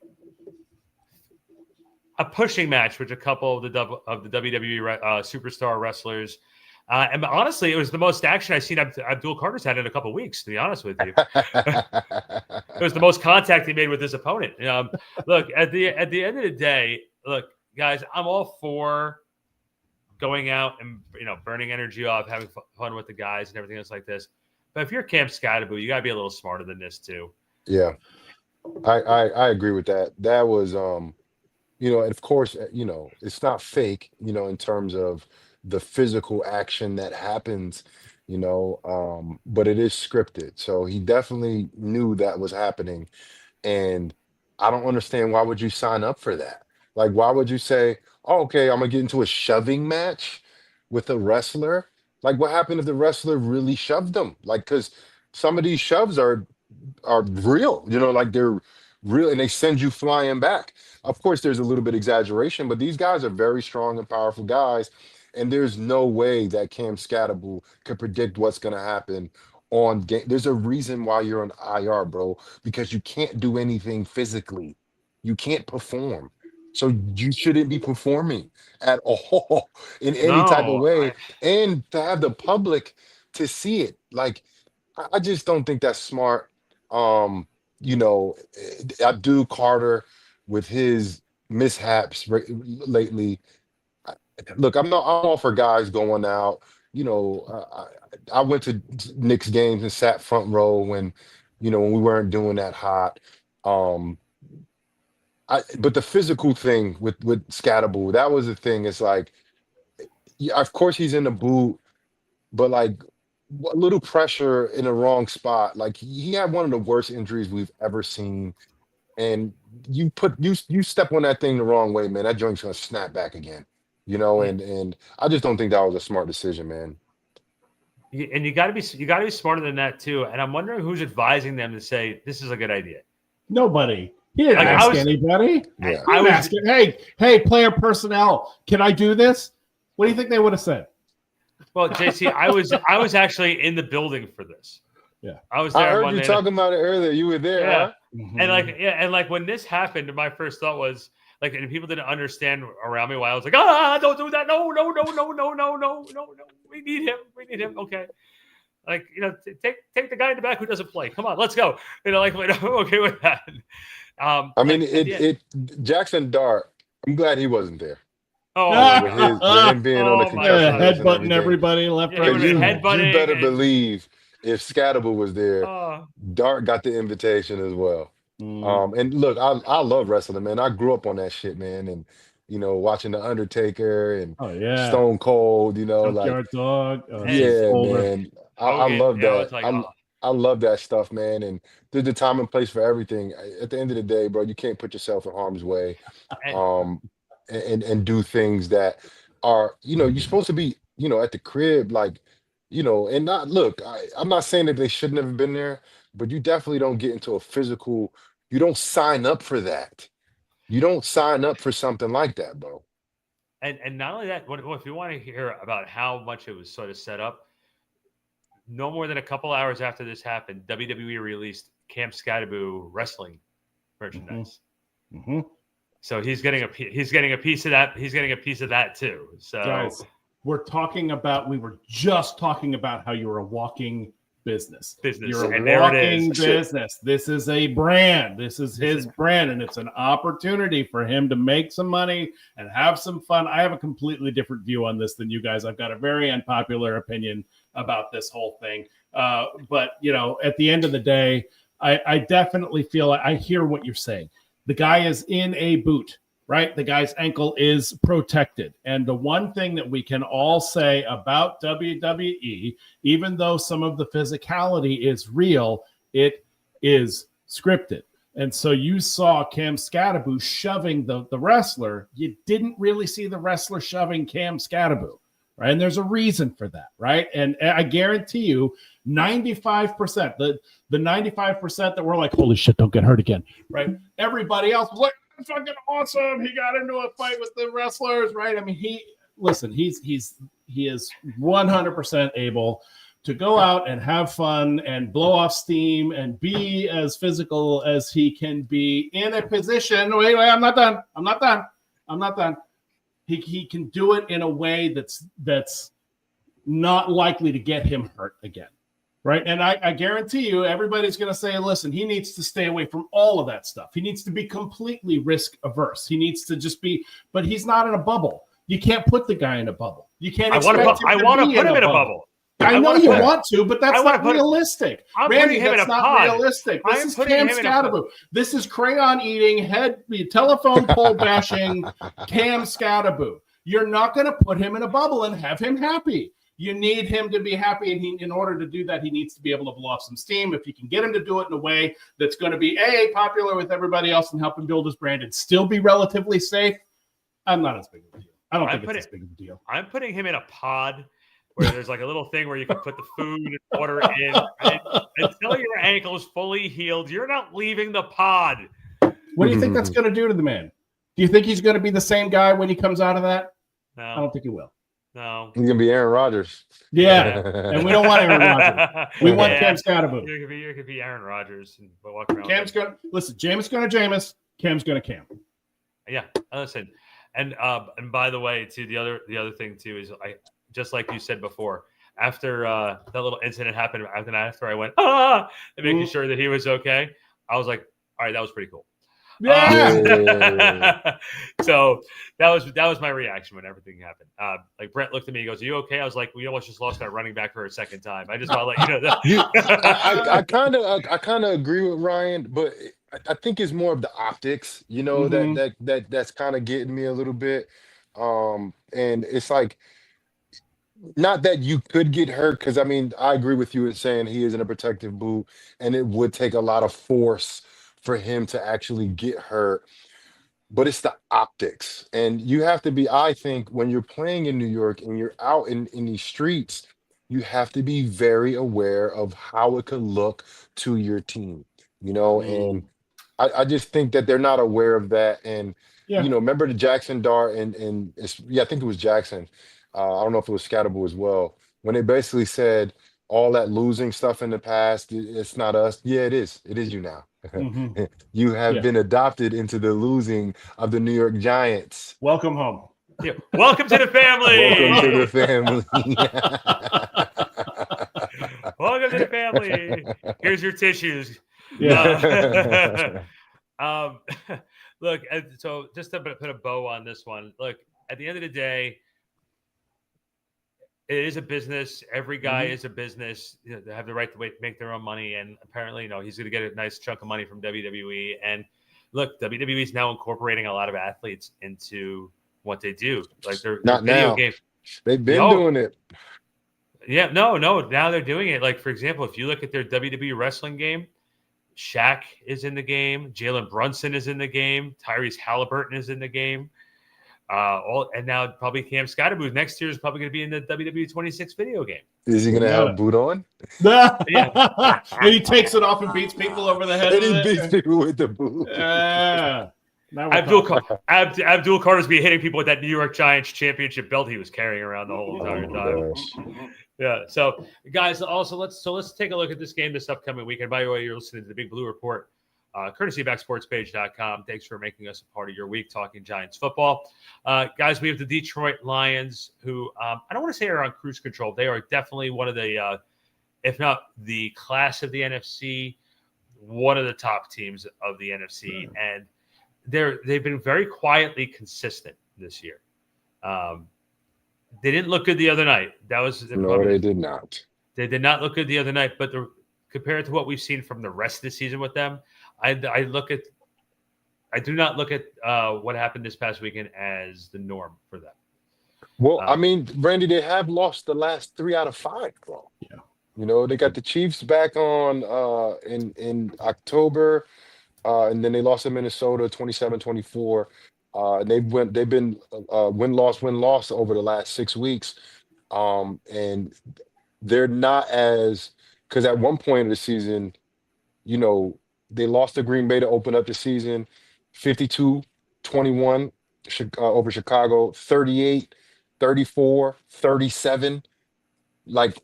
pushing match with a couple of the WWE superstar wrestlers. And honestly, it was the most action I've seen Abdul Carter's had in a couple of weeks, to be honest with you. It was the most contact he made with his opponent. Look, at the end of the day, look, guys, I'm all for going out and burning energy off, having fun with the guys and everything else like this. But if you're Cam Skattebo, you got to be a little smarter than this too. Yeah, I agree with that. That was and of course, it's not fake, in terms of the physical action that happens, but it is scripted. So he definitely knew that was happening. And I don't understand, why would you sign up for that? Like, why would you say, oh, okay, I'm gonna get into a shoving match with a wrestler? Like, what happened if the wrestler really shoved them? Like, because some of these shoves are real, like they're real, and they send you flying back. Of course, there's a little bit exaggeration, but these guys are very strong and powerful guys, and there's no way that Cam Skattebo could predict what's going to happen on game. There's a reason why you're on IR, bro, because you can't do anything physically. You can't perform. So you shouldn't be performing at all in any type of way. And to have the public to see it, like, I just don't think that's smart. Abdul Carter with his mishaps lately. Look, I'm all for guys going out. I went to Knicks games and sat front row when we weren't doing that hot. But the physical thing with Skattebo, that was the thing. It's like, yeah, of course he's in the boot, but like, a little pressure in the wrong spot. Like, he had one of the worst injuries we've ever seen, and you step on that thing the wrong way, man. That joint's gonna snap back again. And I just don't think that was a smart decision, man. And you got to be smarter than that too. And I'm wondering who's advising them to say this is a good idea. Nobody. He didn't ask anybody. Yeah. I was asking, hey, player personnel, can I do this? What do you think they would have said? Well, JC, I was actually in the building for this. Yeah, I was there. I heard you talking about it earlier. You were there, yeah. Huh? Mm-hmm. And when this happened, my first thought was like, and people didn't understand around me why I was like, don't do that. No. We need him. Okay. Like, take the guy in the back who doesn't play. Come on, let's go. I'm okay with that. I mean, Jackson Dart, I'm glad he wasn't there. Oh, with him being on the concussion list headbutting everybody left, right. You better believe if Skattebo was there, Dart got the invitation as well. And look, I love wrestling, man. I grew up on that shit, man, and watching the Undertaker and Stone Cold, Junkyard Dog. Man. I love that. I love that stuff, man. And there's a time and place for everything. At the end of the day, bro, you can't put yourself in harm's way. And do things that are, you're supposed to be, at the crib, like, and not look, I'm not saying that they shouldn't have been there, but you definitely don't get into a physical, you don't sign up for that. You don't sign up for something like that, bro. And not only that, if you want to hear about how much it was sort of set up, no more than a couple hours after this happened, WWE released Cam Skattebo wrestling merchandise. Mm-hmm. So he's getting a piece of that. He's getting a piece of that too. So guys, we were just talking about how you're a walking business. You're a and there it walking is. business. This is a brand. This is his brand, and it's an opportunity for him to make some money and have some fun. I have a completely different view on this than you guys. I've got a very unpopular opinion about this whole thing. But, at the end of the day, I definitely feel I hear what you're saying. The guy is in a boot, right? The guy's ankle is protected. And the one thing that we can all say about WWE, even though some of the physicality is real, it is scripted. And so you saw Cam Skattebo shoving the wrestler. You didn't really see the wrestler shoving Cam Skattebo, right? And there's a reason for that, right? And I guarantee you 95%, the 95% that were like, holy shit, don't get hurt again, right? Everybody else was like, fucking awesome. He got into a fight with the wrestlers, right? I mean, he is 100% able to go out and have fun and blow off steam and be as physical as he can be in a position. Wait, I'm not done. He can do it in a way that's not likely to get him hurt again. Right. And I guarantee you, everybody's going to say, listen, he needs to stay away from all of that stuff. He needs to be completely risk averse. He needs to just be, but he's not in a bubble. You can't put the guy in a bubble. You can't. I want to put him in a bubble. I know you want to, but that's not realistic. Randy, that's not realistic. This is Cam Skattebo. This is crayon eating, telephone pole bashing Cam Skattebo. You're not going to put him in a bubble and have him happy. You need him to be happy, and in order to do that, he needs to be able to blow off some steam. If you can get him to do it in a way that's going to be popular with everybody else and help him build his brand and still be relatively safe, I'm not as big of a deal. I don't think it's as big of a deal. I'm putting him in a pod where there's like a little thing where you can put the food and water in. Until your ankle is fully healed, you're not leaving the pod. What do you think that's going to do to the man? Do you think he's going to be the same guy when he comes out of that? No. I don't think he will. No. He's going to be Aaron Rodgers. Yeah. And we don't want Aaron Rodgers. We want Cam Skattebo. You could be Aaron Rodgers and walk around. Cam's going to listen. Jameis going to Jameis. Cam's going to Cam. Yeah. Listen. And by the way, too, the other thing too is just like you said before, after that little incident happened, after I went and making sure that he was okay, I was like, all right, that was pretty cool. Yeah. So that was my reaction when everything happened. Like Brett looked at me, he goes, "Are you okay?" I was like, "We almost just lost our running back for a second time." I just want to let you know that. I kind of agree with Ryan, but I think it's more of the optics, that's kind of getting me a little bit. And it's like, not that you could get hurt, because I mean, I agree with you in saying he is in a protective boot, and it would take a lot of force for him to actually get hurt. But it's the optics. And you have to be, I think, when you're playing in New York and you're out in these streets, you have to be very aware of how it could look to your team, and I just think that they're not aware of that. And, remember the Jackson Dart and I think it was Jackson. I don't know if it was Skattebo as well, when they basically said all that losing stuff in the past, it's not us. Yeah, it is. It is you now. You have been adopted into the losing of the New York Giants. Welcome home. Yeah. Welcome to the family. Welcome to the family. Welcome to the family. Here's your tissues. Yeah. Look, so just to put a bow on this one, look, at the end of the day, it is a business. Every guy is a business. They have the right to make their own money. And apparently, he's going to get a nice chunk of money from WWE. And look, WWE is now incorporating a lot of athletes into what they do. Like they're not video now. Games. They've been doing it. Yeah, no. Now they're doing it. Like, for example, if you look at their WWE wrestling game, Shaq is in the game. Jalen Brunson is in the game. Tyrese Halliburton is in the game. And now probably Cam Skattebo next year is probably going to be in the WWE 26 video game. Is he going to have a boot on? Yeah. And he takes it off and beats people over the head. And he beats people with the boot. Abdul Carter's be hitting people with that New York Giants championship belt he was carrying around the whole entire time. Yeah. So, guys, also let's take a look at this game this upcoming weekend. By the way, you're listening to the Big Blue Report courtesy of backsportspage.com. Thanks for making us a part of your week talking Giants football. Guys, we have the Detroit Lions, who I don't want to say are on cruise control. They are definitely one of the, if not the class of the NFC, one of the top teams of the NFC. And they've been very quietly consistent this year. They didn't look good the other night. They did not. They did not look good the other night, but compared to what we've seen from the rest of the season with them, I do not look at what happened this past weekend as the norm for them. Well, I mean, Randy, they have lost the last 3 out of 5, bro. Yeah. You know, they got the Chiefs back on in October, and then they lost to Minnesota 27-24. They've been win-loss over the last 6 weeks. And they're not as, because at one point of the season, you know, they lost to Green Bay to open up the season, 52-21 over Chicago, 38, 34, 37. Like,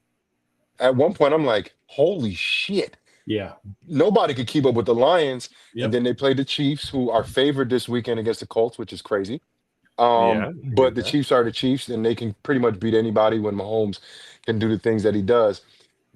at one point, I'm like, holy shit. Yeah. Nobody could keep up with the Lions. Yep. And then they played the Chiefs, who are favored this weekend against the Colts, which is crazy. But the Chiefs are the Chiefs, and they can pretty much beat anybody when Mahomes can do the things that he does.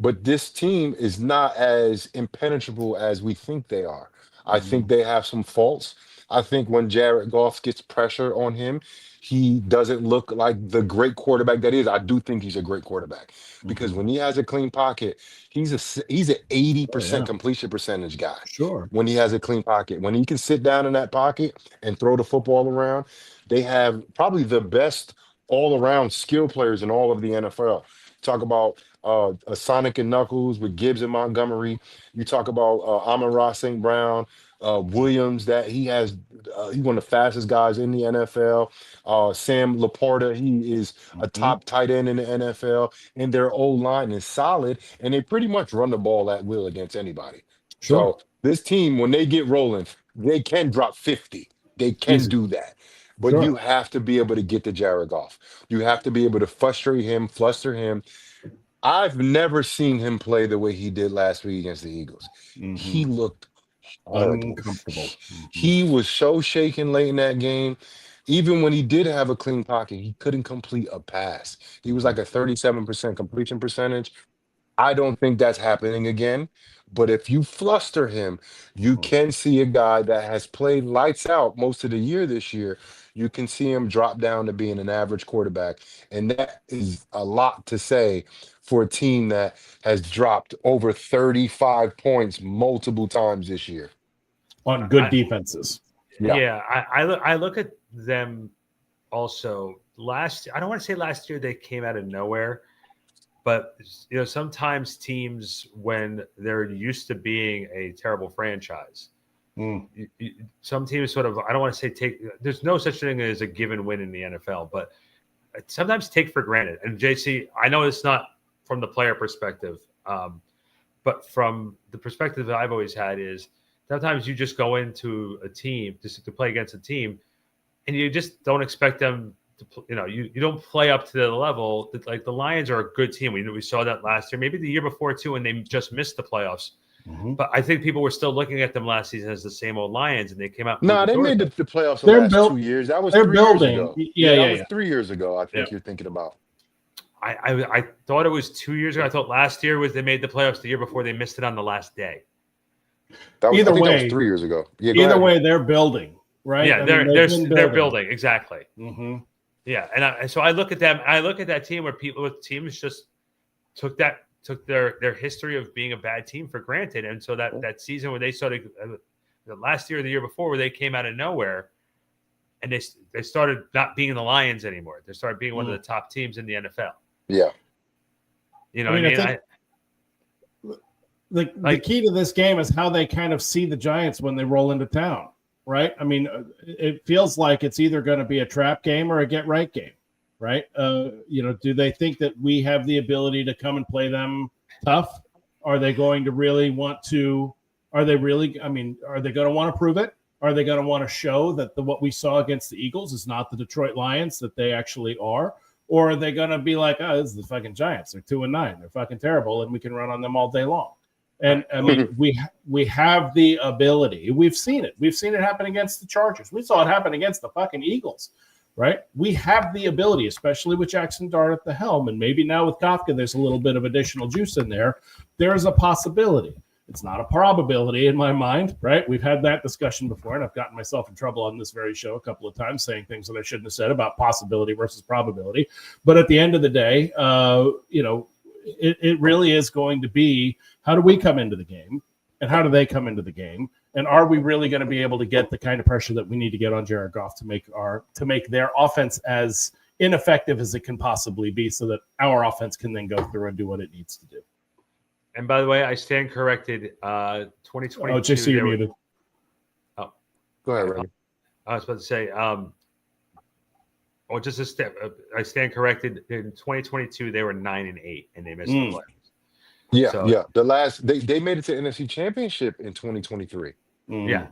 But this team is not as impenetrable as we think they are. I think they have some faults. I think when Jared Goff gets pressure on him, he doesn't look like the great quarterback that he is. I do think he's a great quarterback because when he has a clean pocket, he's an 80% completion percentage guy. Sure. When he has a clean pocket, when he can sit down in that pocket and throw the football around, they have probably the best all-around skill players in all of the NFL. Talk about a Sonic and Knuckles with Gibbs and Montgomery. You talk about Amon-Ra St. Brown, Williams, that he has. He's one of the fastest guys in the NFL. Sam Laporta, he is a top tight end in the NFL, and their O-line is solid, and they pretty much run the ball at will against anybody. Sure. So this team, when they get rolling, they can drop 50. They can do that. But you have to be able to get to Jared Goff. You have to be able to fluster him. I've never seen him play the way he did last week against the Eagles. He looked horrible. Uncomfortable. He was so shaken late in that game. Even when he did have a clean pocket, he couldn't complete a pass. He was like a 37% completion percentage. I don't think that's happening again. But if you fluster him, you can see a guy that has played lights out most of the year this year. You can see him drop down to being an average quarterback. And that is a lot to say for a team that has dropped over 35 points multiple times this year. On good defenses. Yeah, I look at them also I don't want to say last year they came out of nowhere, but you know, sometimes teams, when they're used to being a terrible franchise, some teams sort of, I don't want to say there's no such thing as a given win in the NFL, but sometimes take for granted. And JC, I know it's not from the player perspective, but from the perspective that I've always had is sometimes you just go into a team just to play against a team, and you just don't expect them to, you don't play up to the level. Like the Lions are a good team. We saw that last year, maybe the year before too, when they just missed the playoffs. But I think people were still looking at them last season as the same old Lions, and they came out. No, they made the playoffs the last 2 years. That was 3 years ago. That was 3 years ago. I think you're thinking about. I thought it was 2 years ago. I thought last year they made the playoffs. The year before they missed it on the last day. That was, either way, that was 3 years ago. Yeah, either way, they're building, right? Yeah, they're building exactly. Yeah, and so I look at them. I look at that team where teams just took their history of being a bad team for granted, and so that season where they started the last year or the year before, where they came out of nowhere, and they started not being the Lions anymore. They started being one of the top teams in the NFL. Yeah, you know what I mean? The key to this game is how they kind of see the Giants when they roll into town, right? I mean, it feels like it's either going to be a trap game or a get right game, right? Do they think that we have the ability to come and play them tough? Are they going to really want to? Are they going to want to prove it? Are they going to want to show that what we saw against the Eagles is not the Detroit Lions that they actually are? Or are they going to be like, oh, this is the fucking Giants. They're 2-9. They're fucking terrible, and we can run on them all day long. And I mean, we have the ability. We've seen it. We've seen it happen against the Chargers. We saw it happen against the fucking Eagles, right? We have the ability, especially with Jackson Dart at the helm, and maybe now with Kafka, there's a little bit of additional juice in there. There is a possibility. It's not a probability in my mind, right? We've had that discussion before, and I've gotten myself in trouble on this very show a couple of times saying things that I shouldn't have said about possibility versus probability. But at the end of the day, it really is going to be, how do we come into the game and how do they come into the game? And are we really going to be able to get the kind of pressure that we need to get on Jared Goff to make their offense as ineffective as it can possibly be so that our offense can then go through and do what it needs to do? And by the way, I stand corrected. 2022. Oh, JC, you're muted. Oh, Go ahead, Randy. I was about to say, just a step. I stand corrected. In 2022, they were 9-8, and they missed the playoffs. Yeah, So, yeah. The last they made it to NFC Championship in 2023. Yeah.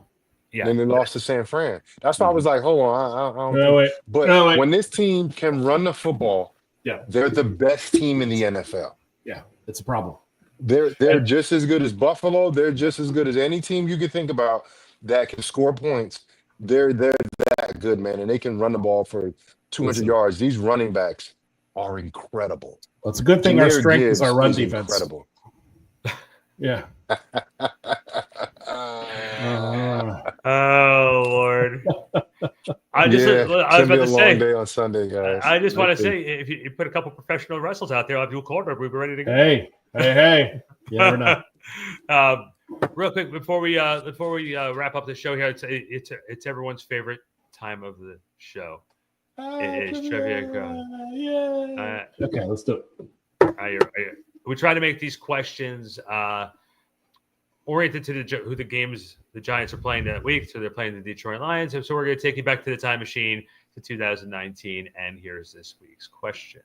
And they lost to San Fran. That's why I was like, hold on, I don't. No, wait. But No, wait. when this team can run the football, Yeah. they're the best team in the NFL. Yeah, it's a problem. They're just as good as Buffalo. They're just as good as any team you could think about that can score points. They're that good, man, and they can run the ball for 200 yards. These running backs are incredible. Well, it's a good thing our strength is our run defense. Incredible. Yeah. Oh Lord! I was about to say, long day on Sunday, guys. I just want to say, if you put a couple professional wrestlers out there, I'll do a corner. We'll be ready to go. Hey! You never know. Real quick before we wrap up the show here, it's everyone's favorite time of the show. It is trivia. Okay, let's do it. We try to make these questions oriented to who the games the Giants are playing that week. So they're playing the Detroit Lions. And so we're going to take you back to the time machine to 2019. And here's this week's question.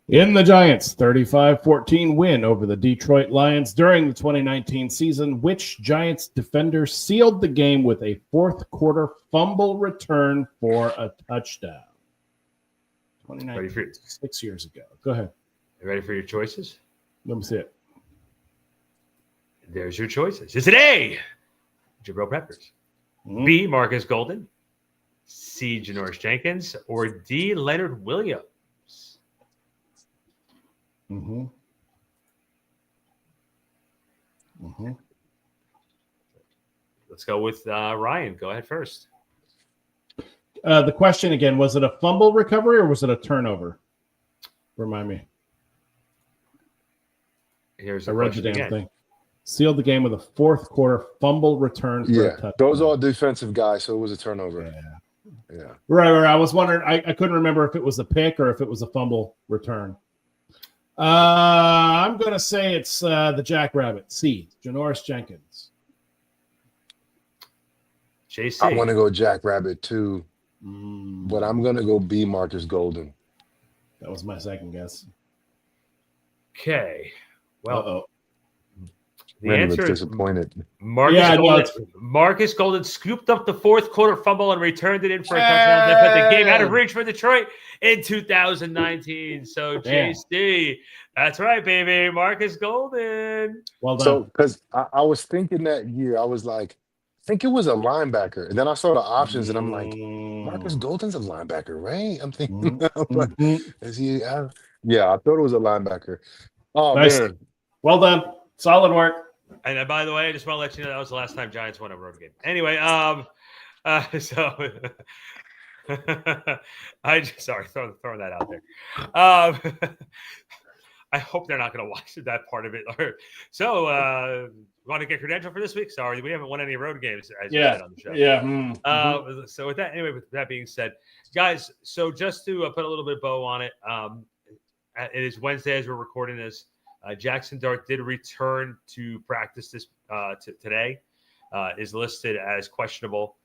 In the Giants' 35-14 win over the Detroit Lions during the 2019 season, which Giants defender sealed the game with a fourth quarter fumble return for a touchdown? 2019, 6 years ago. Go ahead. You ready for your choices? Let me see it. There's your choices. Is it A, Jabril Peppers, B, Marcus Golden, C, Janoris Jenkins, or D, Leonard Williams? Let's go with Ryan. Go ahead first. The question again, was it a fumble recovery or was it a turnover? Remind me. I read the damn thing. Sealed the game with a fourth quarter fumble return for a touchdown. Those are defensive guys, so it was a turnover. Yeah. Right. I was wondering. I couldn't remember if it was a pick or if it was a fumble return. I'm going to say it's the Jackrabbit. C, Janoris Jenkins. JC. I want to go Jackrabbit too, but I'm going to go B, Marcus Golden. That was my second guess. Okay. Well, the Randy answer was is disappointed. Marcus Golden scooped up the fourth quarter fumble and returned it in for a touchdown. They put the game out of reach for Detroit in 2019. So, JC, that's right, baby. Marcus Golden. Well done. So, because I was thinking that year, I was like, I think it was a linebacker. And then I saw the options, and I'm like, Marcus Golden's a linebacker, right? I'm thinking, is he? Yeah, I thought it was a linebacker. Oh, nice. Man. Well done. Solid work. And by the way, I just want to let you know that was the last time Giants won a road game. Anyway, so throwing that out there. I hope they're not going to watch that part of it. So, want to get credentialed for this week? Sorry, we haven't won any road games as yet on the show. Yeah. So with that being said, guys, so just to put a little bit of bow on it, it is Wednesday as we're recording this. Jackson Dart did return to practice this today. Is listed as questionable,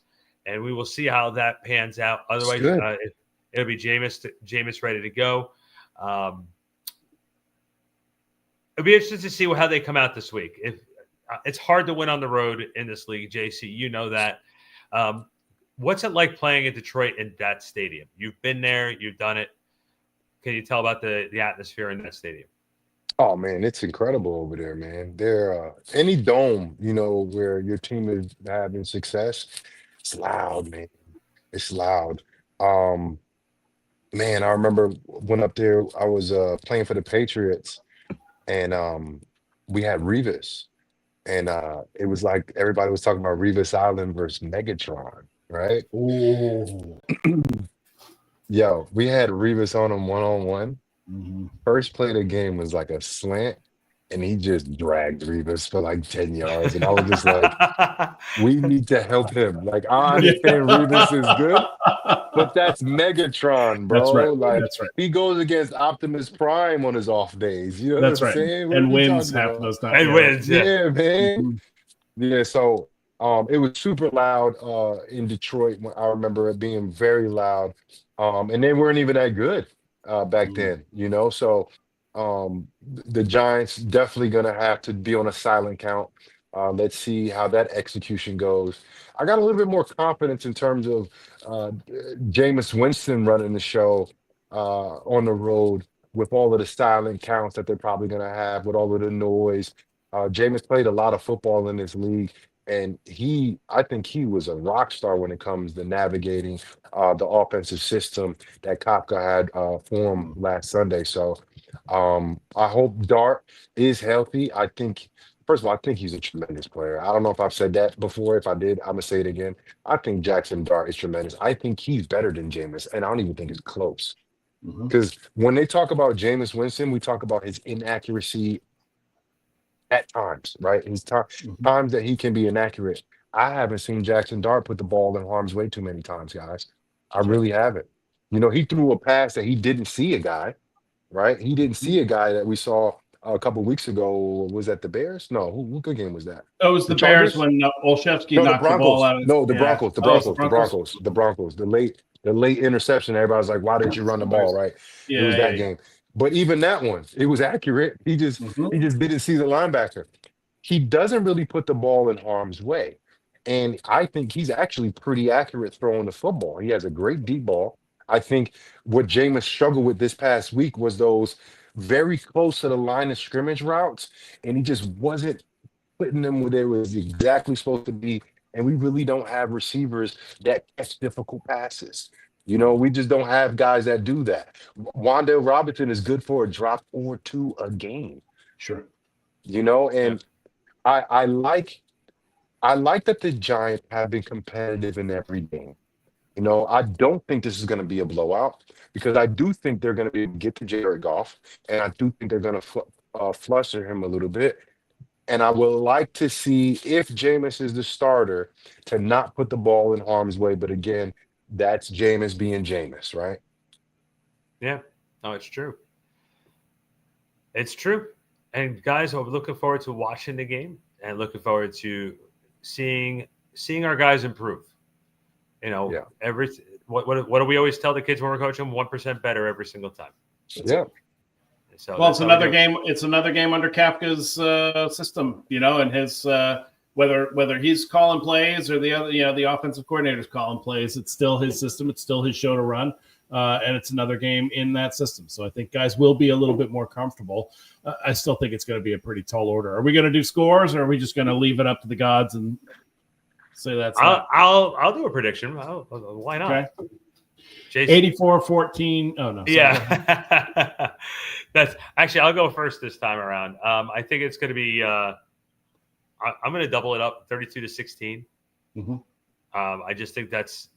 and we will see how that pans out. Otherwise, it'll be Jameis ready to go. It'll be interesting to see how they come out this week. It's hard to win on the road in this league, JC. You know that. What's it like playing in Detroit in that stadium? You've been there. You've done it. Can you tell about the atmosphere in that stadium? Oh man, it's incredible over there, man. There, any dome, where your team is having success, it's loud, man. It's loud. Um, Man, I remember went up there. I was playing for the Patriots, and we had Revis, and it was like everybody was talking about Revis Island versus Megatron, right? Oh. Yo, we had Revis on him one on one. Mhm. First play of the game was like a slant, and he just dragged Revis for like 10 yards. And I was just like, we need to help him. Like, I Yeah. understand Revis is good, but that's Megatron, That's right. bro. Like, That's right. he goes against Optimus Prime on his off days. You know what That's I'm right. saying? What are And we wins talking half of about? those times. And wins. Yeah. Yeah, man. Mhm. Yeah, so it was super loud in Detroit. When I remember it being very loud. And they weren't even that good back Mhm. then, So the Giants definitely gonna have to be on a silent count. Let's see how that execution goes. I got a little bit more confidence in terms of Jameis Winston running the show on the road with all of the silent counts that they're probably gonna have, with all of the noise. Jameis played a lot of football in this league, and I think he was a rock star when it comes to navigating the offensive system that Kafka had for him last Sunday. So I hope Dart is healthy. First of all, I think he's a tremendous player. I don't know if I've said that before. If I did, I'm gonna say it again. I think Jackson Dart is tremendous. I think he's better than Jameis, and I don't even think it's close. Mhm. Because when they talk about Jameis Winston, we talk about his inaccuracy at times, right? Mhm. Times that he can be inaccurate. I haven't seen Jackson Dart put the ball in harm's way too many times, guys. I That's right. really haven't. He threw a pass that he didn't see a guy, right? He didn't Mhm. see a guy that we saw a couple weeks ago. Was that the Bears? No, what good game was that? It was The the Bears Chargers? when Olszewski No, the knocked the ball Broncos. out of his. No, the Yeah. Broncos. The Oh, it's the Broncos. The Broncos. Broncos. The Broncos. The late interception. Everybody's like, "Why didn't you run the ball?" Somebody's. Right? It was Yeah. that Yeah. game. But even that one, it was accurate. He just Yeah. he Mhm. just didn't see the linebacker. He doesn't really put the ball in harm's way, and I think he's actually pretty accurate throwing the football. He has a great deep ball. I think what Jameis struggled with this past week was those very close to the line of scrimmage routes, and he just wasn't putting them where they was exactly supposed to be. And we really don't have receivers that catch difficult passes. We just don't have guys that do that. Wandale Robinson is good for a drop or two a game. Sure. Yeah. And I like that the Giants have been competitive in every game. I don't think this is going to be a blowout because I do think they're going to be able to get to Jared Goff, and I do think they're going to fluster him a little bit. And I would like to see if Jameis is the starter to not put the ball in harm's way. But again, that's Jameis being Jameis, right? Yeah. No, it's true. It's true. And guys, I'm looking forward to watching the game and looking forward to seeing our guys improve. Yeah. Every what do we always tell the kids when we're coaching them? 1% better every single time. That's Yeah. it. So Well, that's it's how we another do it. game. It's another game under Kafka's system, and his whether he's calling plays or the other, the offensive coordinator's calling plays. It's still his system. It's still his show to run, and it's another game in that system. So I think guys will be a little bit more comfortable. I still think it's going to be a pretty tall order. Are we going to do scores, or are we just going to leave it up to the gods and say that's that? I'll do a prediction. Why not? Okay. Jason. 84-14. Oh no. Sorry. Yeah. That's actually, I'll go first this time around. I think it's going to be, I'm going to double it up 32-16. Mm-hmm. I just think that's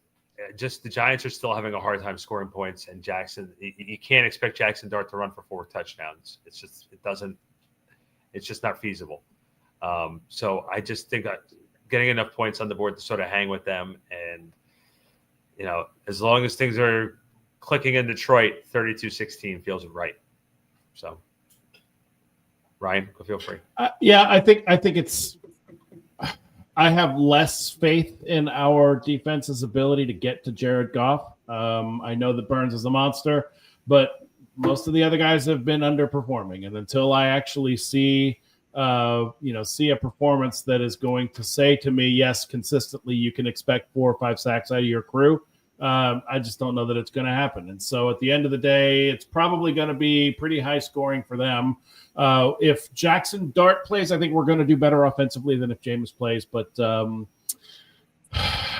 just the Giants are still having a hard time scoring points, and Jackson, you can't expect Jackson Dart to run for 4 touchdowns. It's just not feasible. So I just think that getting enough points on the board to sort of hang with them, and as long as things are clicking in Detroit, 32-16 feels right. So, Ryan, feel free. Yeah, I think it's. I have less faith in our defense's ability to get to Jared Goff. I know that Burns is a monster, but most of the other guys have been underperforming. And until I actually see a performance that is going to say to me, yes, consistently, you can expect 4 or 5 sacks out of your crew. I just don't know that it's going to happen. And so at the end of the day, it's probably going to be pretty high scoring for them. If Jackson Dart plays, I think we're going to do better offensively than if Jameis plays. But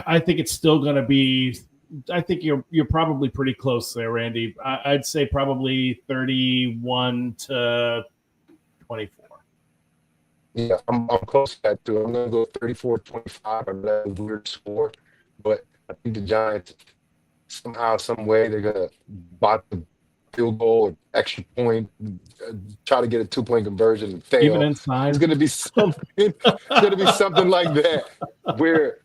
I think it's still going to be. I think you're probably pretty close there, Randy. I'd say probably 31 to 24. Yeah, I'm close to that too. I'm gonna go 34-25. I know that's a weird score, but I think the Giants somehow, some way, they're gonna bot the field goal or extra point, try to get a 2-point conversion and Even fail. inside, It's gonna be something. It's gonna be something like that, where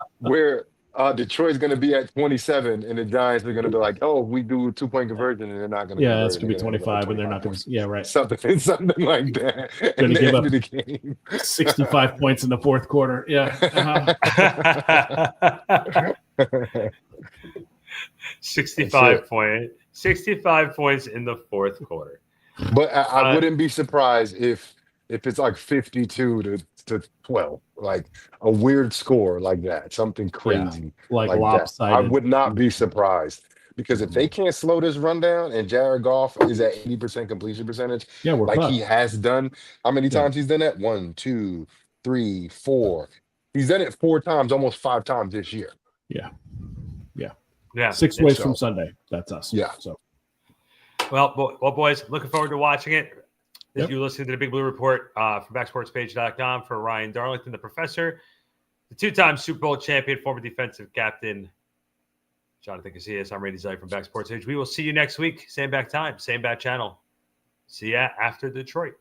Detroit's gonna be at 27, and the Giants are gonna be like, "Oh, we do a 2-point conversion," and they're not gonna yeah, convert. it's And gonna they're be gonna have like 25, and they're not going points. to. Yeah, right. Something like that. Gonna At the give end up of the game. 65 points in the fourth quarter. Yeah. Uh-huh. 65 points in the fourth quarter. But I wouldn't be surprised if it's like 52 to 12, like a weird score like that, something crazy like that. I lopsided. would not be surprised, because if they can't slow this rundown and Jared Goff is at 80% completion percentage, Yeah, we're like fucked. he has done. How many Yeah. times he's done that? 1, 2, 3, 4. He's done it 4 times, almost 5 times this year. Yeah. Yeah. 6 ways from Sunday. That's us. Yeah. So. Well, boys, looking forward to watching it. Yep. If you listen to the Big Blue Report from backsportspage.com for Ryan Darlington, the professor, the 2-time Super Bowl champion, former defensive captain, Jonathan Casillas. I'm Randy Zeig from Back Sports Page. We will see you next week. Same back time, same bat channel. See ya after Detroit.